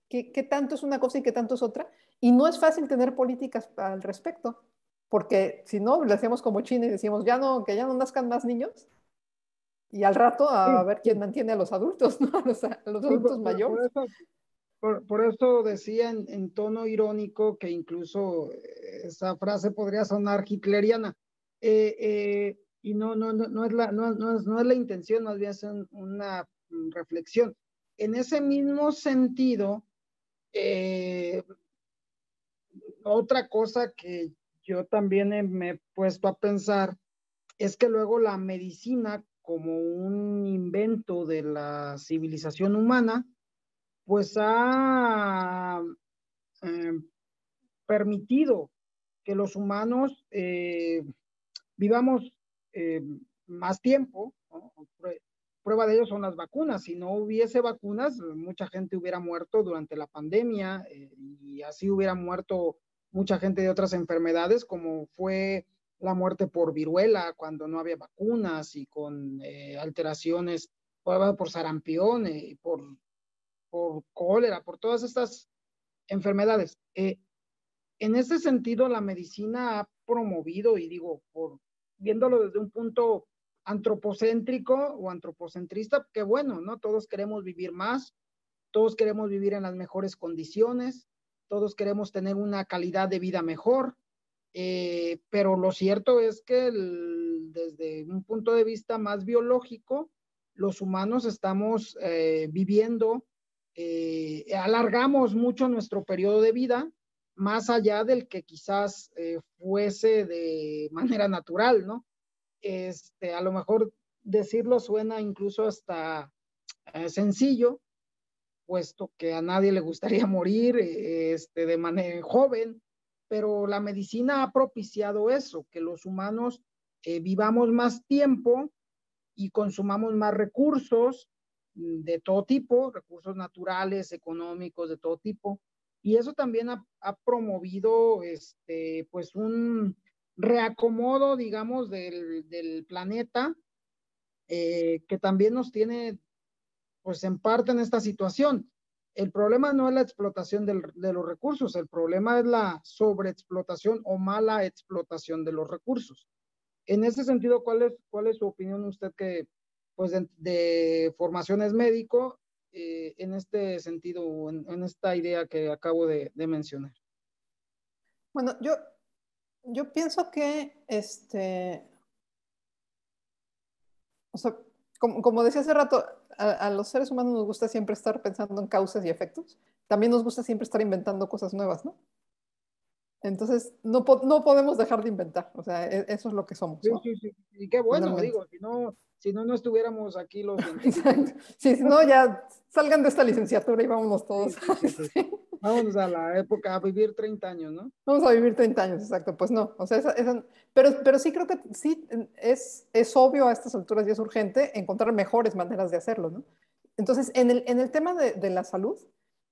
qué tanto es una cosa y qué tanto es otra. Y no es fácil tener políticas al respecto, porque si no, le hacemos como China y decimos, que ya no nazcan más niños, y al rato a Sí, ver quién sí. mantiene a los adultos, ¿no? A los adultos Por mayores. eso, por eso decía en tono irónico que incluso esa frase podría sonar hitleriana. Y no es no es la intención, más bien es una reflexión. En ese mismo sentido, eh, otra cosa que yo también me he puesto a pensar es que luego la medicina, como un invento de la civilización humana, pues ha eh, permitido que los humanos vivamos eh, más tiempo, ¿no? Prueba de ello son las vacunas. Si no hubiese vacunas, mucha gente hubiera muerto durante la pandemia y así hubiera muerto mucha gente de otras enfermedades, como fue la muerte por viruela cuando no había vacunas y con alteraciones por sarampión, por cólera, por todas estas enfermedades. En ese sentido, la medicina ha promovido, y digo, viéndolo desde un punto antropocéntrico o antropocentrista, que bueno, ¿no? Todos queremos vivir más, todos queremos vivir en las mejores condiciones, todos queremos tener una calidad de vida mejor, pero lo cierto es que desde un punto de vista más biológico, los humanos estamos viviendo, alargamos mucho nuestro periodo de vida, más allá del que quizás fuese de manera natural, ¿no? A lo mejor decirlo suena incluso hasta sencillo, puesto que a nadie le gustaría morir de manera joven, pero la medicina ha propiciado eso, que los humanos vivamos más tiempo y consumamos más recursos de todo tipo, recursos naturales, económicos, de todo tipo. Y eso también ha promovido pues un reacomodo, digamos, del planeta, que también nos tiene pues en parte en esta situación. El problema no es la explotación de los recursos, el problema es la sobreexplotación o mala explotación de los recursos. En ese sentido, cuál es su opinión usted que, pues, de formación es médico, en este sentido, en esta idea que acabo de mencionar? Bueno, yo pienso que, o sea, como decía hace rato, a los seres humanos nos gusta siempre estar pensando en causas y efectos. También nos gusta siempre estar inventando cosas nuevas, ¿no? Entonces, no podemos dejar de inventar. O sea, eso es lo que somos, Sí, ¿no? sí, sí. Y qué bueno, Finalmente. digo, no estuviéramos aquí los científicos, Exacto. ¿no? Sí, si no, ya salgan de esta licenciatura y vámonos Sí, todos. sí, sí, sí. Sí. Vámonos a la época, a vivir 30 años, ¿no? Vamos a vivir 30 años, exacto. Pues no, o sea, pero sí creo que sí es obvio a estas alturas y es urgente encontrar mejores maneras de hacerlo, ¿no? Entonces, en el tema de la salud,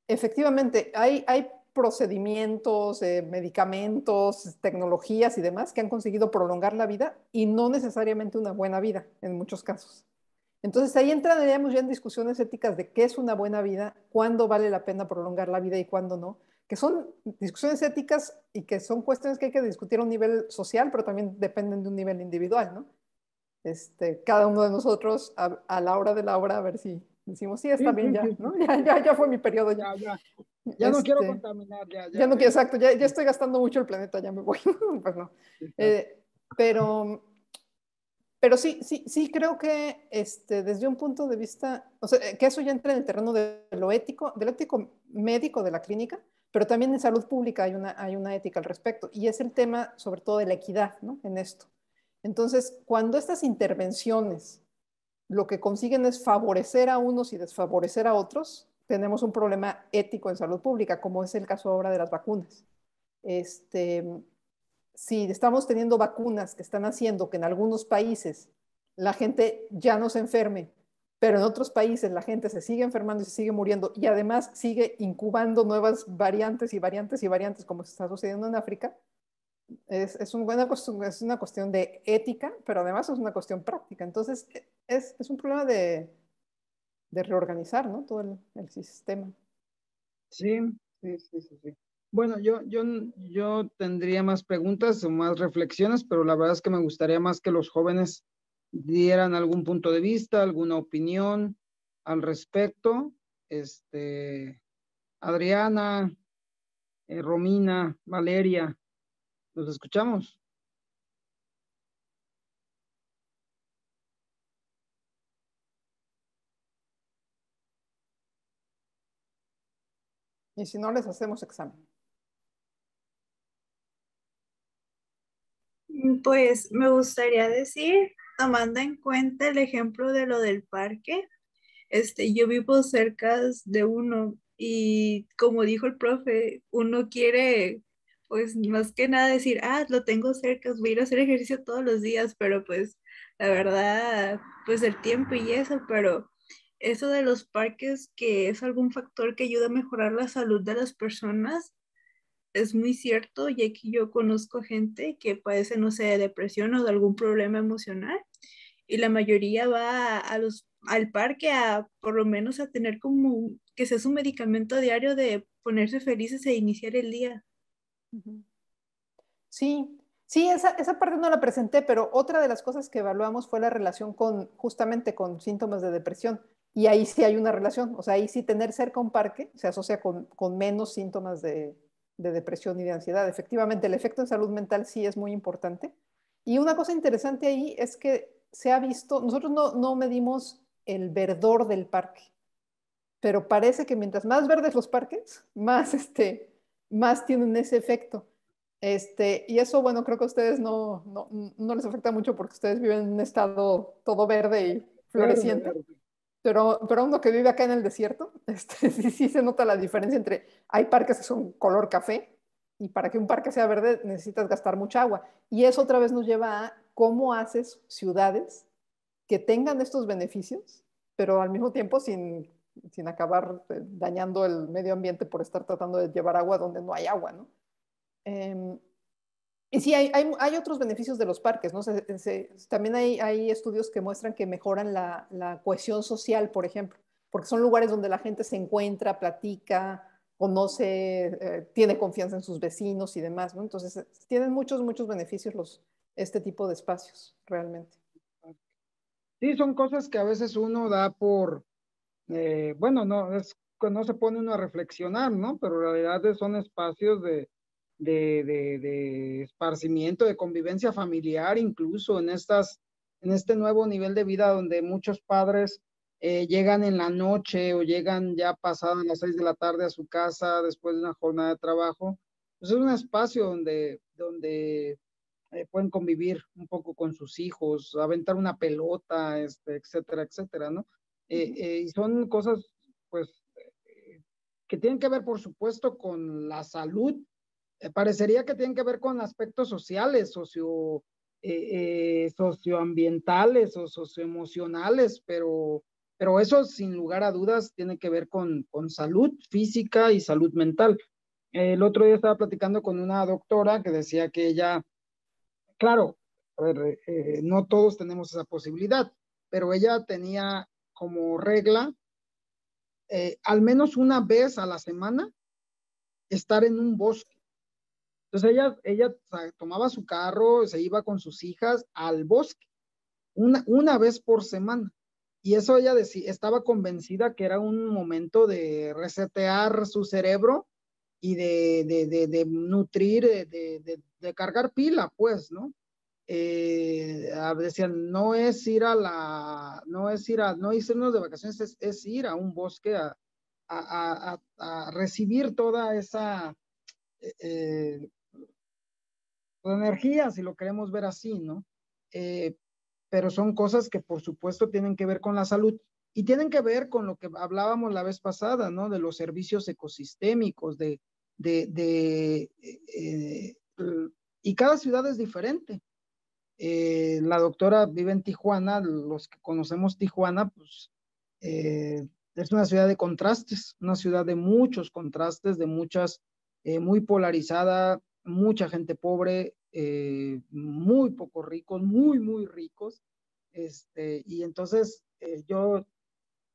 efectivamente, hay procedimientos, medicamentos, tecnologías y demás que han conseguido prolongar la vida y no necesariamente una buena vida en muchos casos. Entonces ahí entraríamos ya en discusiones éticas de qué es una buena vida, cuándo vale la pena prolongar la vida y cuándo no, que son discusiones éticas y que son cuestiones que hay que discutir a un nivel social, pero también dependen de un nivel individual, ¿no? Cada uno de nosotros a la hora de la hora a ver si decimos, sí, está Sí, bien sí, ya, sí, sí, ¿no? sí, sí. Ya fue mi periodo ya. Ya, ya, ya no quiero Este, contaminar, ya, ya ya, no quiero, ya. exacto, ya estoy gastando mucho el planeta, ya me voy. Pues no. Exacto. Eh, pero, pero sí, sí, sí creo que desde un punto de vista, o sea, que eso ya entra en el terreno de lo ético médico de la clínica, pero también en salud pública hay una ética al respecto, y es el tema sobre todo de la equidad, ¿no? En esto. Entonces, cuando estas intervenciones lo que consiguen es favorecer a unos y desfavorecer a otros, tenemos un problema ético en salud pública, como es el caso ahora de las vacunas. Este, si estamos teniendo vacunas que están haciendo que en algunos países la gente ya no se enferme, pero en otros países la gente se sigue enfermando y se sigue muriendo y además sigue incubando nuevas variantes y variantes y variantes como se está sucediendo en África, es una cuestión de ética, pero además es una cuestión práctica. Entonces, es un problema de reorganizar, ¿no? Todo el sistema. Sí, sí, sí, sí, sí. Bueno, yo tendría más preguntas o más reflexiones, pero la verdad es que me gustaría más que los jóvenes dieran algún punto de vista, alguna opinión al respecto. Adriana, Romina, Valeria, ¿los escuchamos? Y si no, les hacemos examen. Pues me gustaría decir, tomando en cuenta el ejemplo de lo del parque, yo vivo cerca de uno y como dijo el profe, uno quiere, pues más que nada decir, ah, lo tengo cerca, voy a ir a hacer ejercicio todos los días, pero pues la verdad, pues el tiempo y eso, pero eso de los parques, que es algún factor que ayuda a mejorar la salud de las personas, es muy cierto, ya que yo conozco gente que padece, no sé, de depresión o de algún problema emocional y la mayoría va al parque a por lo menos a tener como que sea su medicamento diario de ponerse felices e iniciar el día. Ujú. Sí, sí, esa parte no la presenté, pero otra de las cosas que evaluamos fue la relación justamente con síntomas de depresión. Y ahí sí hay una relación, o sea, ahí sí tener cerca un parque se asocia con menos síntomas de depresión y de ansiedad. Efectivamente, el efecto en salud mental sí es muy importante. Y una cosa interesante ahí es que se ha visto, nosotros no medimos el verdor del parque, pero parece que mientras más verdes los parques, más tienen ese efecto. Y eso, bueno, creo que a ustedes no les afecta mucho porque ustedes viven en un estado todo verde y Verde, floreciente, verde. pero uno que vive acá en el desierto, sí se nota la diferencia entre, hay parques que son color café y para que un parque sea verde necesitas gastar mucha agua. Y eso otra vez nos lleva a cómo haces ciudades que tengan estos beneficios, pero al mismo tiempo sin acabar dañando el medio ambiente por estar tratando de llevar agua donde no hay agua, ¿no? Eh, y sí, hay otros beneficios de los parques, ¿no? También hay estudios que muestran que mejoran la cohesión social, por ejemplo, porque son lugares donde la gente se encuentra, platica, conoce, tiene confianza en sus vecinos y demás, ¿no? Entonces, tienen muchos beneficios este tipo de espacios, realmente. Sí, son cosas que a veces uno da por, bueno, no, es que no se pone uno a reflexionar, ¿no? Pero en realidad son espacios de esparcimiento, de convivencia familiar, incluso en este nuevo nivel de vida donde muchos padres llegan en la noche o llegan ya pasadas las 6 de la tarde a su casa después de una jornada de trabajo. Pues es un espacio donde pueden convivir un poco con sus hijos, aventar una pelota, etcétera, etcétera, ¿no? Y son cosas, pues, que tienen que ver, por supuesto, con la salud. Parecería que tienen que ver con aspectos sociales, socioambientales o socioemocionales, pero eso, sin lugar a dudas, tiene que ver con salud física y salud mental. El otro día estaba platicando con una doctora que decía que ella, claro, a ver, no todos tenemos esa posibilidad, pero ella tenía como regla al menos una vez a la semana estar en un bosque. Entonces ella tomaba su carro, se iba con sus hijas al bosque una vez por semana. Y eso ella estaba convencida que era un momento de resetear su cerebro y de nutrir, de cargar pila, pues, ¿no? Decían, no es ir a no es irnos de vacaciones, es ir a un bosque a recibir toda esa eh, energía, si lo queremos ver así, ¿no? Eh, pero son cosas que por supuesto tienen que ver con la salud y tienen que ver con lo que hablábamos la vez pasada, ¿no? De los servicios ecosistémicos, de y cada ciudad es diferente. La doctora vive en Tijuana, los que conocemos Tijuana, pues es una ciudad de contrastes, una ciudad de muchos contrastes, de muchas, muy polarizada, mucha gente pobre, muy pocos ricos, muy ricos. Y entonces yo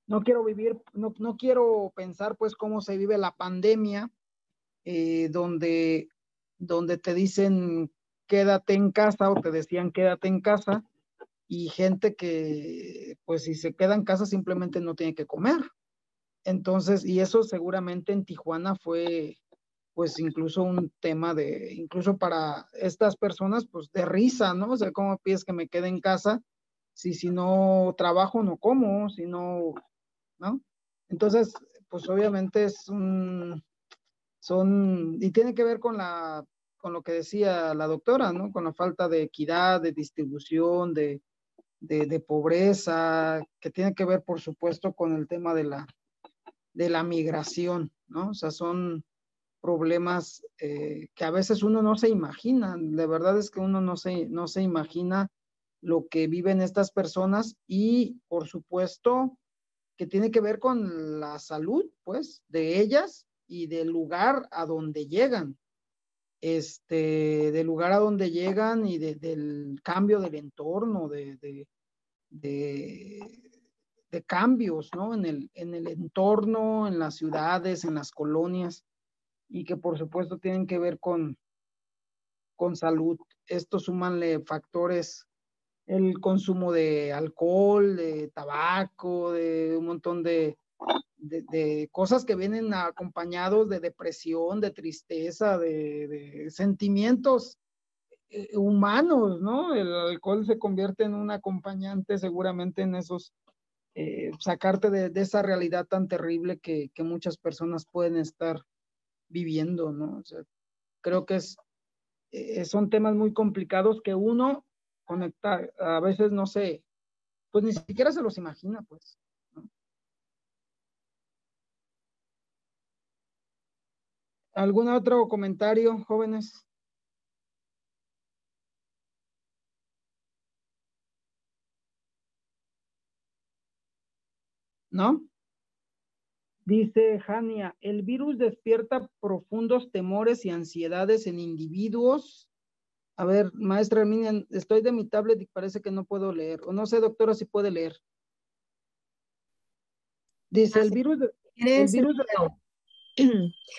no quiero vivir, no quiero pensar pues cómo se vive la pandemia, donde te dicen quédate en casa o te decían quédate en casa y gente que pues si se queda en casa simplemente no tiene que comer. Entonces, y eso seguramente en Tijuana fue pues incluso un tema incluso para estas personas, pues de risa, ¿no? O sea, ¿cómo pides que me quede en casa si no trabajo, no como, si no, ¿no? Entonces, pues obviamente y tiene que ver con lo que decía la doctora, ¿no? Con la falta de equidad, de distribución, de pobreza, que tiene que ver, por supuesto, con el tema de la migración, ¿no? O sea, son problemas que a veces uno no se imagina. De verdad es que uno no se imagina lo que viven estas personas y, por supuesto, que tiene que ver con la salud, pues, de ellas y del lugar a donde llegan. Del lugar a donde llegan y del cambio del entorno, de, de cambios, ¿no? En el entorno, en las ciudades, en las colonias, y que por supuesto tienen que ver con salud. Esto súmanle factores, el consumo de alcohol, de tabaco, de un montón de cosas que vienen acompañados de depresión, de tristeza, de sentimientos humanos, ¿no? El alcohol se convierte en un acompañante seguramente en esos, sacarte de esa realidad tan terrible que muchas personas pueden estar viviendo, ¿no? O sea, creo que son temas muy complicados que uno conecta, a veces no sé, pues ni siquiera se los imagina, pues, ¿no? ¿Algún otro comentario, jóvenes? ¿No? Dice Jania, el virus despierta profundos temores y ansiedades en individuos. A ver, maestra Herminia, estoy de mi tablet y parece que no puedo leer. O no sé, doctora, si puede leer. Dice, el virus,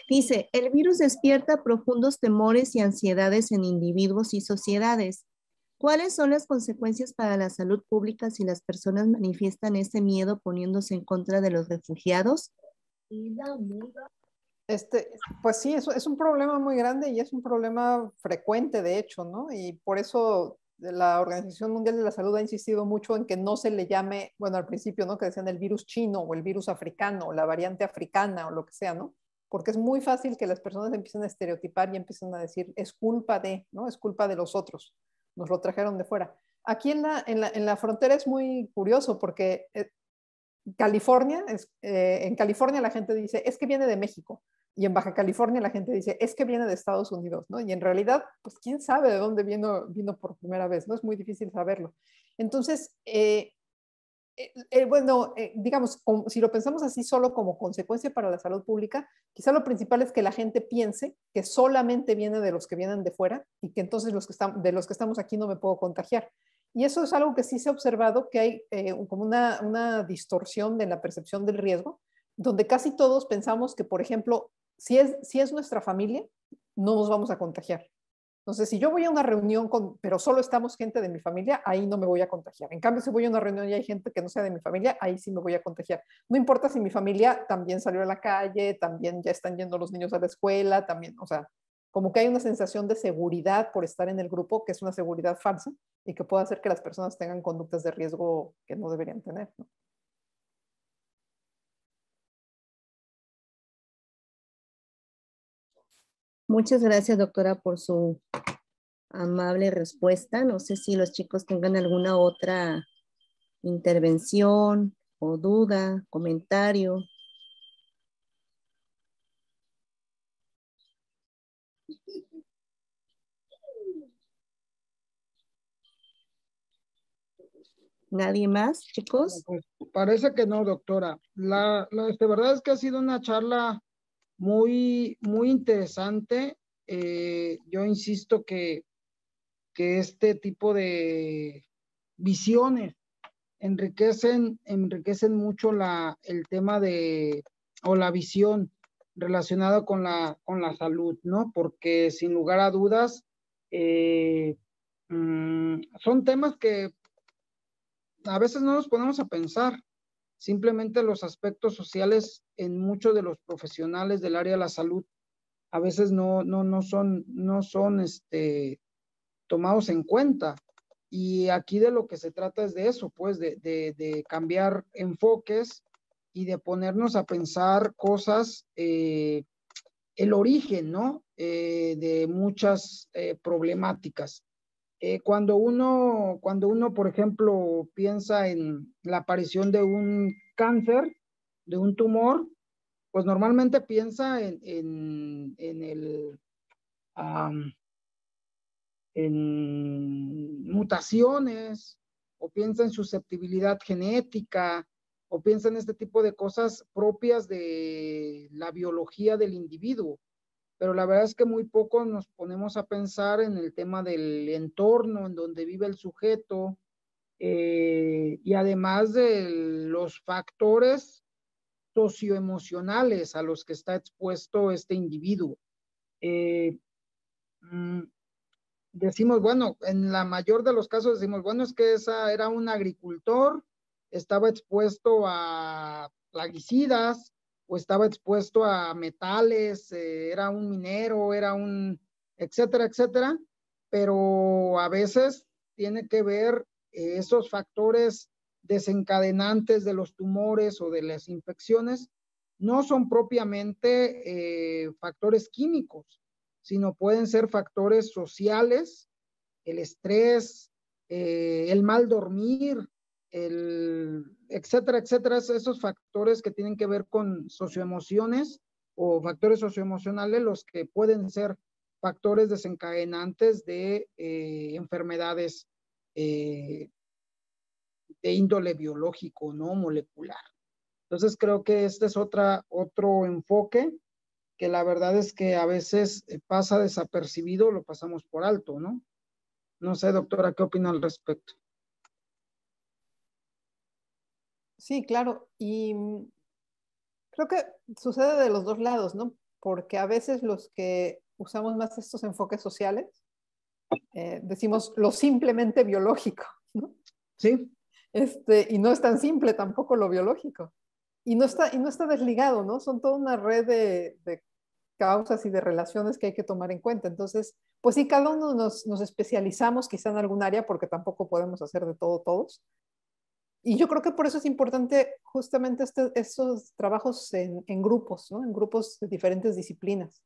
Dice, el virus despierta profundos temores y ansiedades en individuos y sociedades. ¿Cuáles son las consecuencias para la salud pública si las personas manifiestan ese miedo poniéndose en contra de los refugiados? Pues sí, es un problema muy grande y es un problema frecuente, de hecho, ¿no? Y por eso la Organización Mundial de la Salud ha insistido mucho en que no se le llame, bueno, al principio, ¿no? Que decían el virus chino o el virus africano o la variante africana o lo que sea, ¿no? Porque es muy fácil que las personas empiecen a estereotipar y empiecen a decir, es culpa de, ¿no? Es culpa de los otros, nos lo trajeron de fuera. Aquí en la frontera es muy curioso porque California, en California la gente dice, es que viene de México. Y en Baja California la gente dice, es que viene de Estados Unidos, ¿no? Y en realidad, pues quién sabe de dónde vino por primera vez, ¿no? Es muy difícil saberlo. Entonces, bueno, digamos, si lo pensamos así solo como consecuencia para la salud pública, quizá lo principal es que la gente piense que solamente viene de los que vienen de fuera y que entonces de los que estamos aquí no me puedo contagiar. Y eso es algo que sí se ha observado, que hay como una distorsión de la percepción del riesgo, donde casi todos pensamos que, por ejemplo, si es nuestra familia, no nos vamos a contagiar. Entonces, si yo voy a una reunión, pero solo estamos gente de mi familia, ahí no me voy a contagiar. En cambio, si voy a una reunión y hay gente que no sea de mi familia, ahí sí me voy a contagiar. No importa si mi familia también salió a la calle, también ya están yendo los niños a la escuela, también, o sea, como que hay una sensación de seguridad por estar en el grupo, que es una seguridad falsa y que puede hacer que las personas tengan conductas de riesgo que no deberían tener, ¿no? Muchas gracias, doctora, por su amable respuesta. No sé si los chicos tengan alguna otra intervención o duda, comentario. ¿Nadie más, chicos? Pues parece que no, doctora. De verdad es que ha sido una charla muy, muy interesante. Yo insisto que este tipo de visiones enriquecen mucho el tema o la visión relacionada con la salud, ¿no? Porque sin lugar a dudas, son temas que a veces no nos ponemos a pensar. Simplemente los aspectos sociales en muchos de los profesionales del área de la salud a veces no son tomados en cuenta. Y aquí de lo que se trata es de eso, pues de cambiar enfoques y de ponernos a pensar cosas, el origen, ¿no? De muchas problemáticas. Cuando uno, por ejemplo, piensa en la aparición de un cáncer, de un tumor, pues normalmente piensa um, en mutaciones, o piensa en susceptibilidad genética, o piensa en este tipo de cosas propias de la biología del individuo. Pero la verdad es que muy poco nos ponemos a pensar en el tema del entorno en donde vive el sujeto, y además de los factores socioemocionales a los que está expuesto este individuo. Eh, mm, Decimos, bueno, en la mayor de los casos decimos, bueno, es que esa era un agricultor, estaba expuesto a plaguicidas o estaba expuesto a metales, era un minero, etcétera, etcétera, pero a veces tiene que ver esos factores desencadenantes de los tumores o de las infecciones, no son propiamente factores químicos, sino pueden ser factores sociales, el estrés, el mal dormir, etcétera, etcétera, esos factores que tienen que ver con socioemociones o factores socioemocionales, los que pueden ser factores desencadenantes de enfermedades de índole biológico, no molecular. Entonces creo que este es otro enfoque que la verdad es que a veces pasa desapercibido, lo pasamos por alto, ¿no? No sé, doctora, ¿qué opina al respecto? Sí, claro. Y creo que sucede de los dos lados, ¿no? Porque a veces los que usamos más estos enfoques sociales, decimos lo simplemente biológico, ¿no? Sí. Y no es tan simple tampoco lo biológico. Y no está desligado, ¿no? Son toda una red de causas y de relaciones que hay que tomar en cuenta. Entonces, pues sí, cada uno nos especializamos quizá en algún área porque tampoco podemos hacer de todo todos. Y yo creo que por eso es importante justamente estos trabajos en grupos, ¿no? En grupos de diferentes disciplinas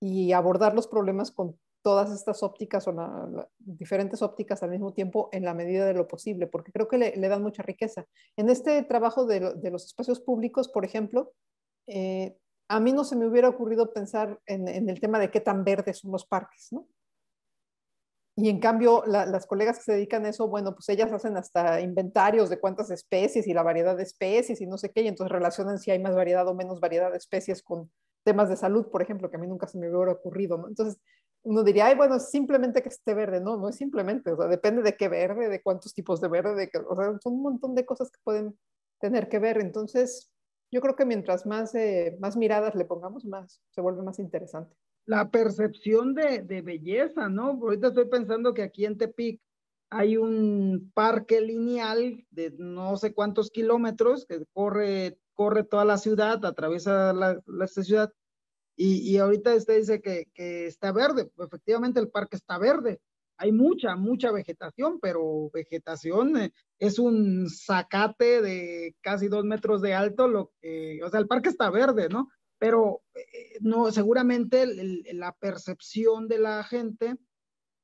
y abordar los problemas con todas estas ópticas o diferentes ópticas al mismo tiempo en la medida de lo posible, porque creo que le dan mucha riqueza. En este trabajo de los espacios públicos, por ejemplo, a mí no se me hubiera ocurrido pensar en el tema de qué tan verdes son los parques, ¿no? Y en cambio, las colegas que se dedican a eso, bueno, pues ellas hacen hasta inventarios de cuántas especies y la variedad de especies y no sé qué, y entonces relacionan si hay más variedad o menos variedad de especies con temas de salud, por ejemplo, que a mí nunca se me hubiera ocurrido, ¿no? Entonces, uno diría, ay, bueno, simplemente que esté verde. No, no es simplemente, o sea, depende de qué verde, de cuántos tipos de verde, o sea, son un montón de cosas que pueden tener que ver. Entonces, Yo creo que mientras más miradas le pongamos, más se vuelve más interesante. La percepción de belleza, ¿no? Ahorita estoy pensando que aquí en Tepic hay un parque lineal de no sé cuántos kilómetros que corre toda la ciudad, atraviesa esta ciudad, y ahorita usted dice que está verde. Pues efectivamente el parque está verde. Hay mucha vegetación, pero vegetación es un zacate de casi 2 metros de alto, o sea, el parque está verde, ¿no? Pero no, seguramente la percepción de la gente,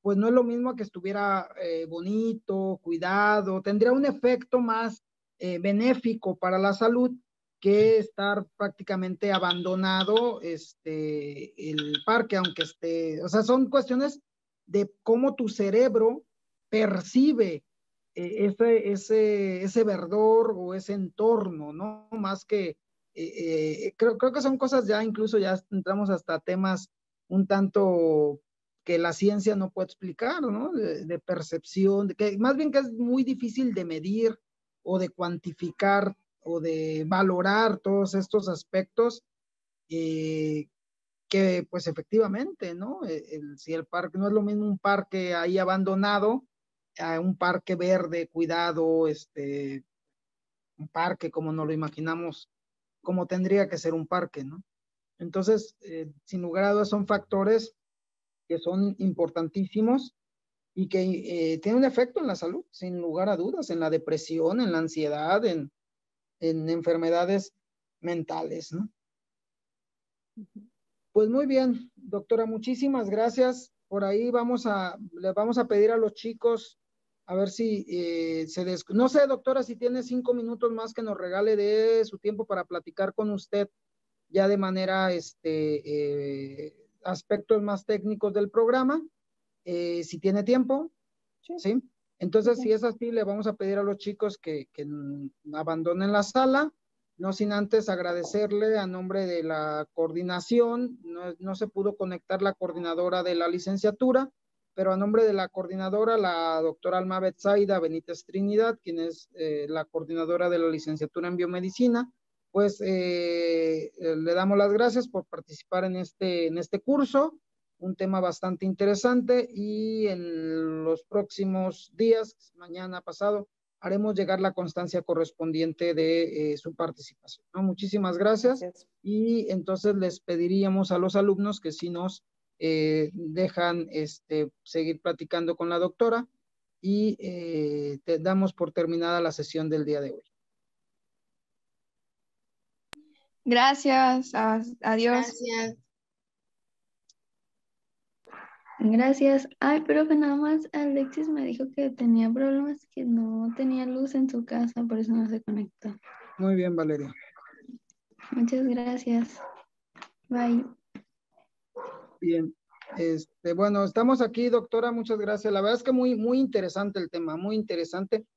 pues no es lo mismo que estuviera bonito, cuidado, tendría un efecto más benéfico para la salud que estar prácticamente abandonado el parque, aunque esté, o sea, son cuestiones de cómo tu cerebro percibe ese verdor o ese entorno, ¿no? Más que, creo que son cosas ya, incluso ya entramos hasta temas un tanto que la ciencia no puede explicar, ¿no? De percepción, que más bien que es muy difícil de medir o de cuantificar o de valorar todos estos aspectos que pues efectivamente, ¿no? Si el parque no es lo mismo un parque ahí abandonado a un parque verde, cuidado, un parque como nos lo imaginamos, como tendría que ser un parque, ¿no? Entonces, sin lugar a dudas son factores que son importantísimos y que tienen un efecto en la salud, sin lugar a dudas, en la depresión, en la ansiedad, en enfermedades mentales, ¿no? Pues muy bien, doctora, muchísimas gracias. Por ahí le vamos a pedir a los chicos a ver si no sé, doctora, si tiene 5 minutos más que nos regale de su tiempo para platicar con usted ya de manera, aspectos más técnicos del programa, si tiene tiempo, ¿sí? Entonces, si es así, le vamos a pedir a los chicos que abandonen la sala, no sin antes agradecerle a nombre de la coordinación. No se pudo conectar la coordinadora de la licenciatura, pero a nombre de la coordinadora, la doctora Alma Betsaida Benítez Trinidad, quien es la coordinadora de la licenciatura en biomedicina, pues le damos las gracias por participar en este curso, un tema bastante interesante, y en los próximos días, mañana, pasado, haremos llegar la constancia correspondiente de su participación, ¿no? Muchísimas gracias. Y entonces les pediríamos a los alumnos que si nos dejan seguir platicando con la doctora, y te damos por terminada la sesión del día de hoy. Gracias, adiós. Gracias. Gracias. Ay, pero que nada más Alexis me dijo que tenía problemas, que no tenía luz en su casa, por eso no se conectó. Muy bien, Valeria. Muchas gracias. Bye. Bien. Bueno, estamos aquí, doctora, muchas gracias. La verdad es que muy interesante el tema, muy interesante.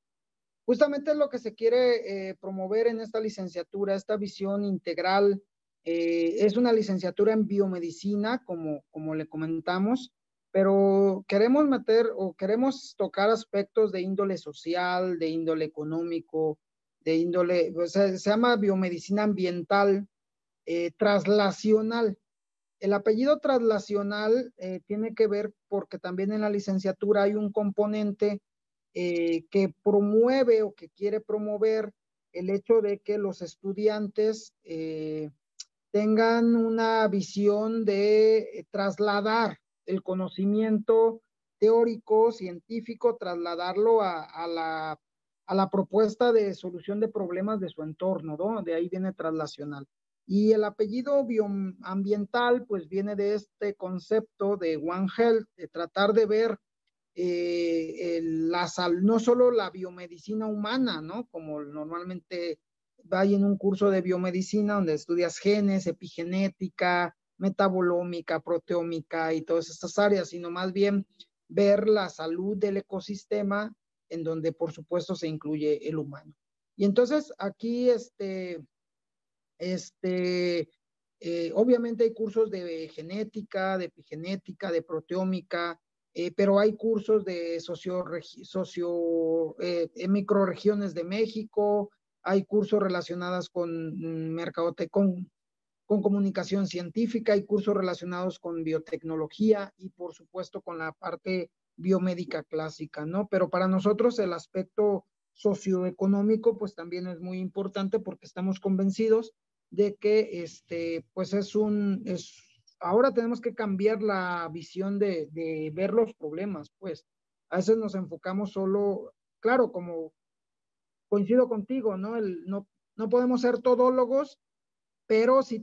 Justamente es lo que se quiere promover en esta licenciatura, esta visión integral. Es una licenciatura en biomedicina, como le comentamos, pero queremos queremos tocar aspectos de índole social, de índole económico, de índole, o sea, se llama biomedicina ambiental, traslacional. El apellido traslacional tiene que ver porque también en la licenciatura hay un componente que promueve o que quiere promover el hecho de que los estudiantes tengan una visión de trasladar el conocimiento teórico, científico, trasladarlo a la propuesta de solución de problemas de su entorno, ¿no? De ahí viene traslacional. Y el apellido bioambiental, pues viene de este concepto de One Health, de tratar de ver no solo la biomedicina humana, ¿no? Como normalmente hay en un curso de biomedicina donde estudias genes, epigenética, metabolómica, proteómica y todas estas áreas, sino más bien ver la salud del ecosistema, en donde por supuesto se incluye el humano. Y entonces aquí obviamente hay cursos de genética, de epigenética, de proteómica, pero hay cursos de microregiones de México, hay cursos relacionados con con comunicación científica, hay cursos relacionados con biotecnología y por supuesto con la parte biomédica clásica, ¿no? Pero para nosotros el aspecto socioeconómico pues también es muy importante porque estamos convencidos de que pues ahora tenemos que cambiar la visión de ver los problemas, pues a veces nos enfocamos solo, claro, como coincido contigo, ¿no? No podemos ser todólogos, pero sí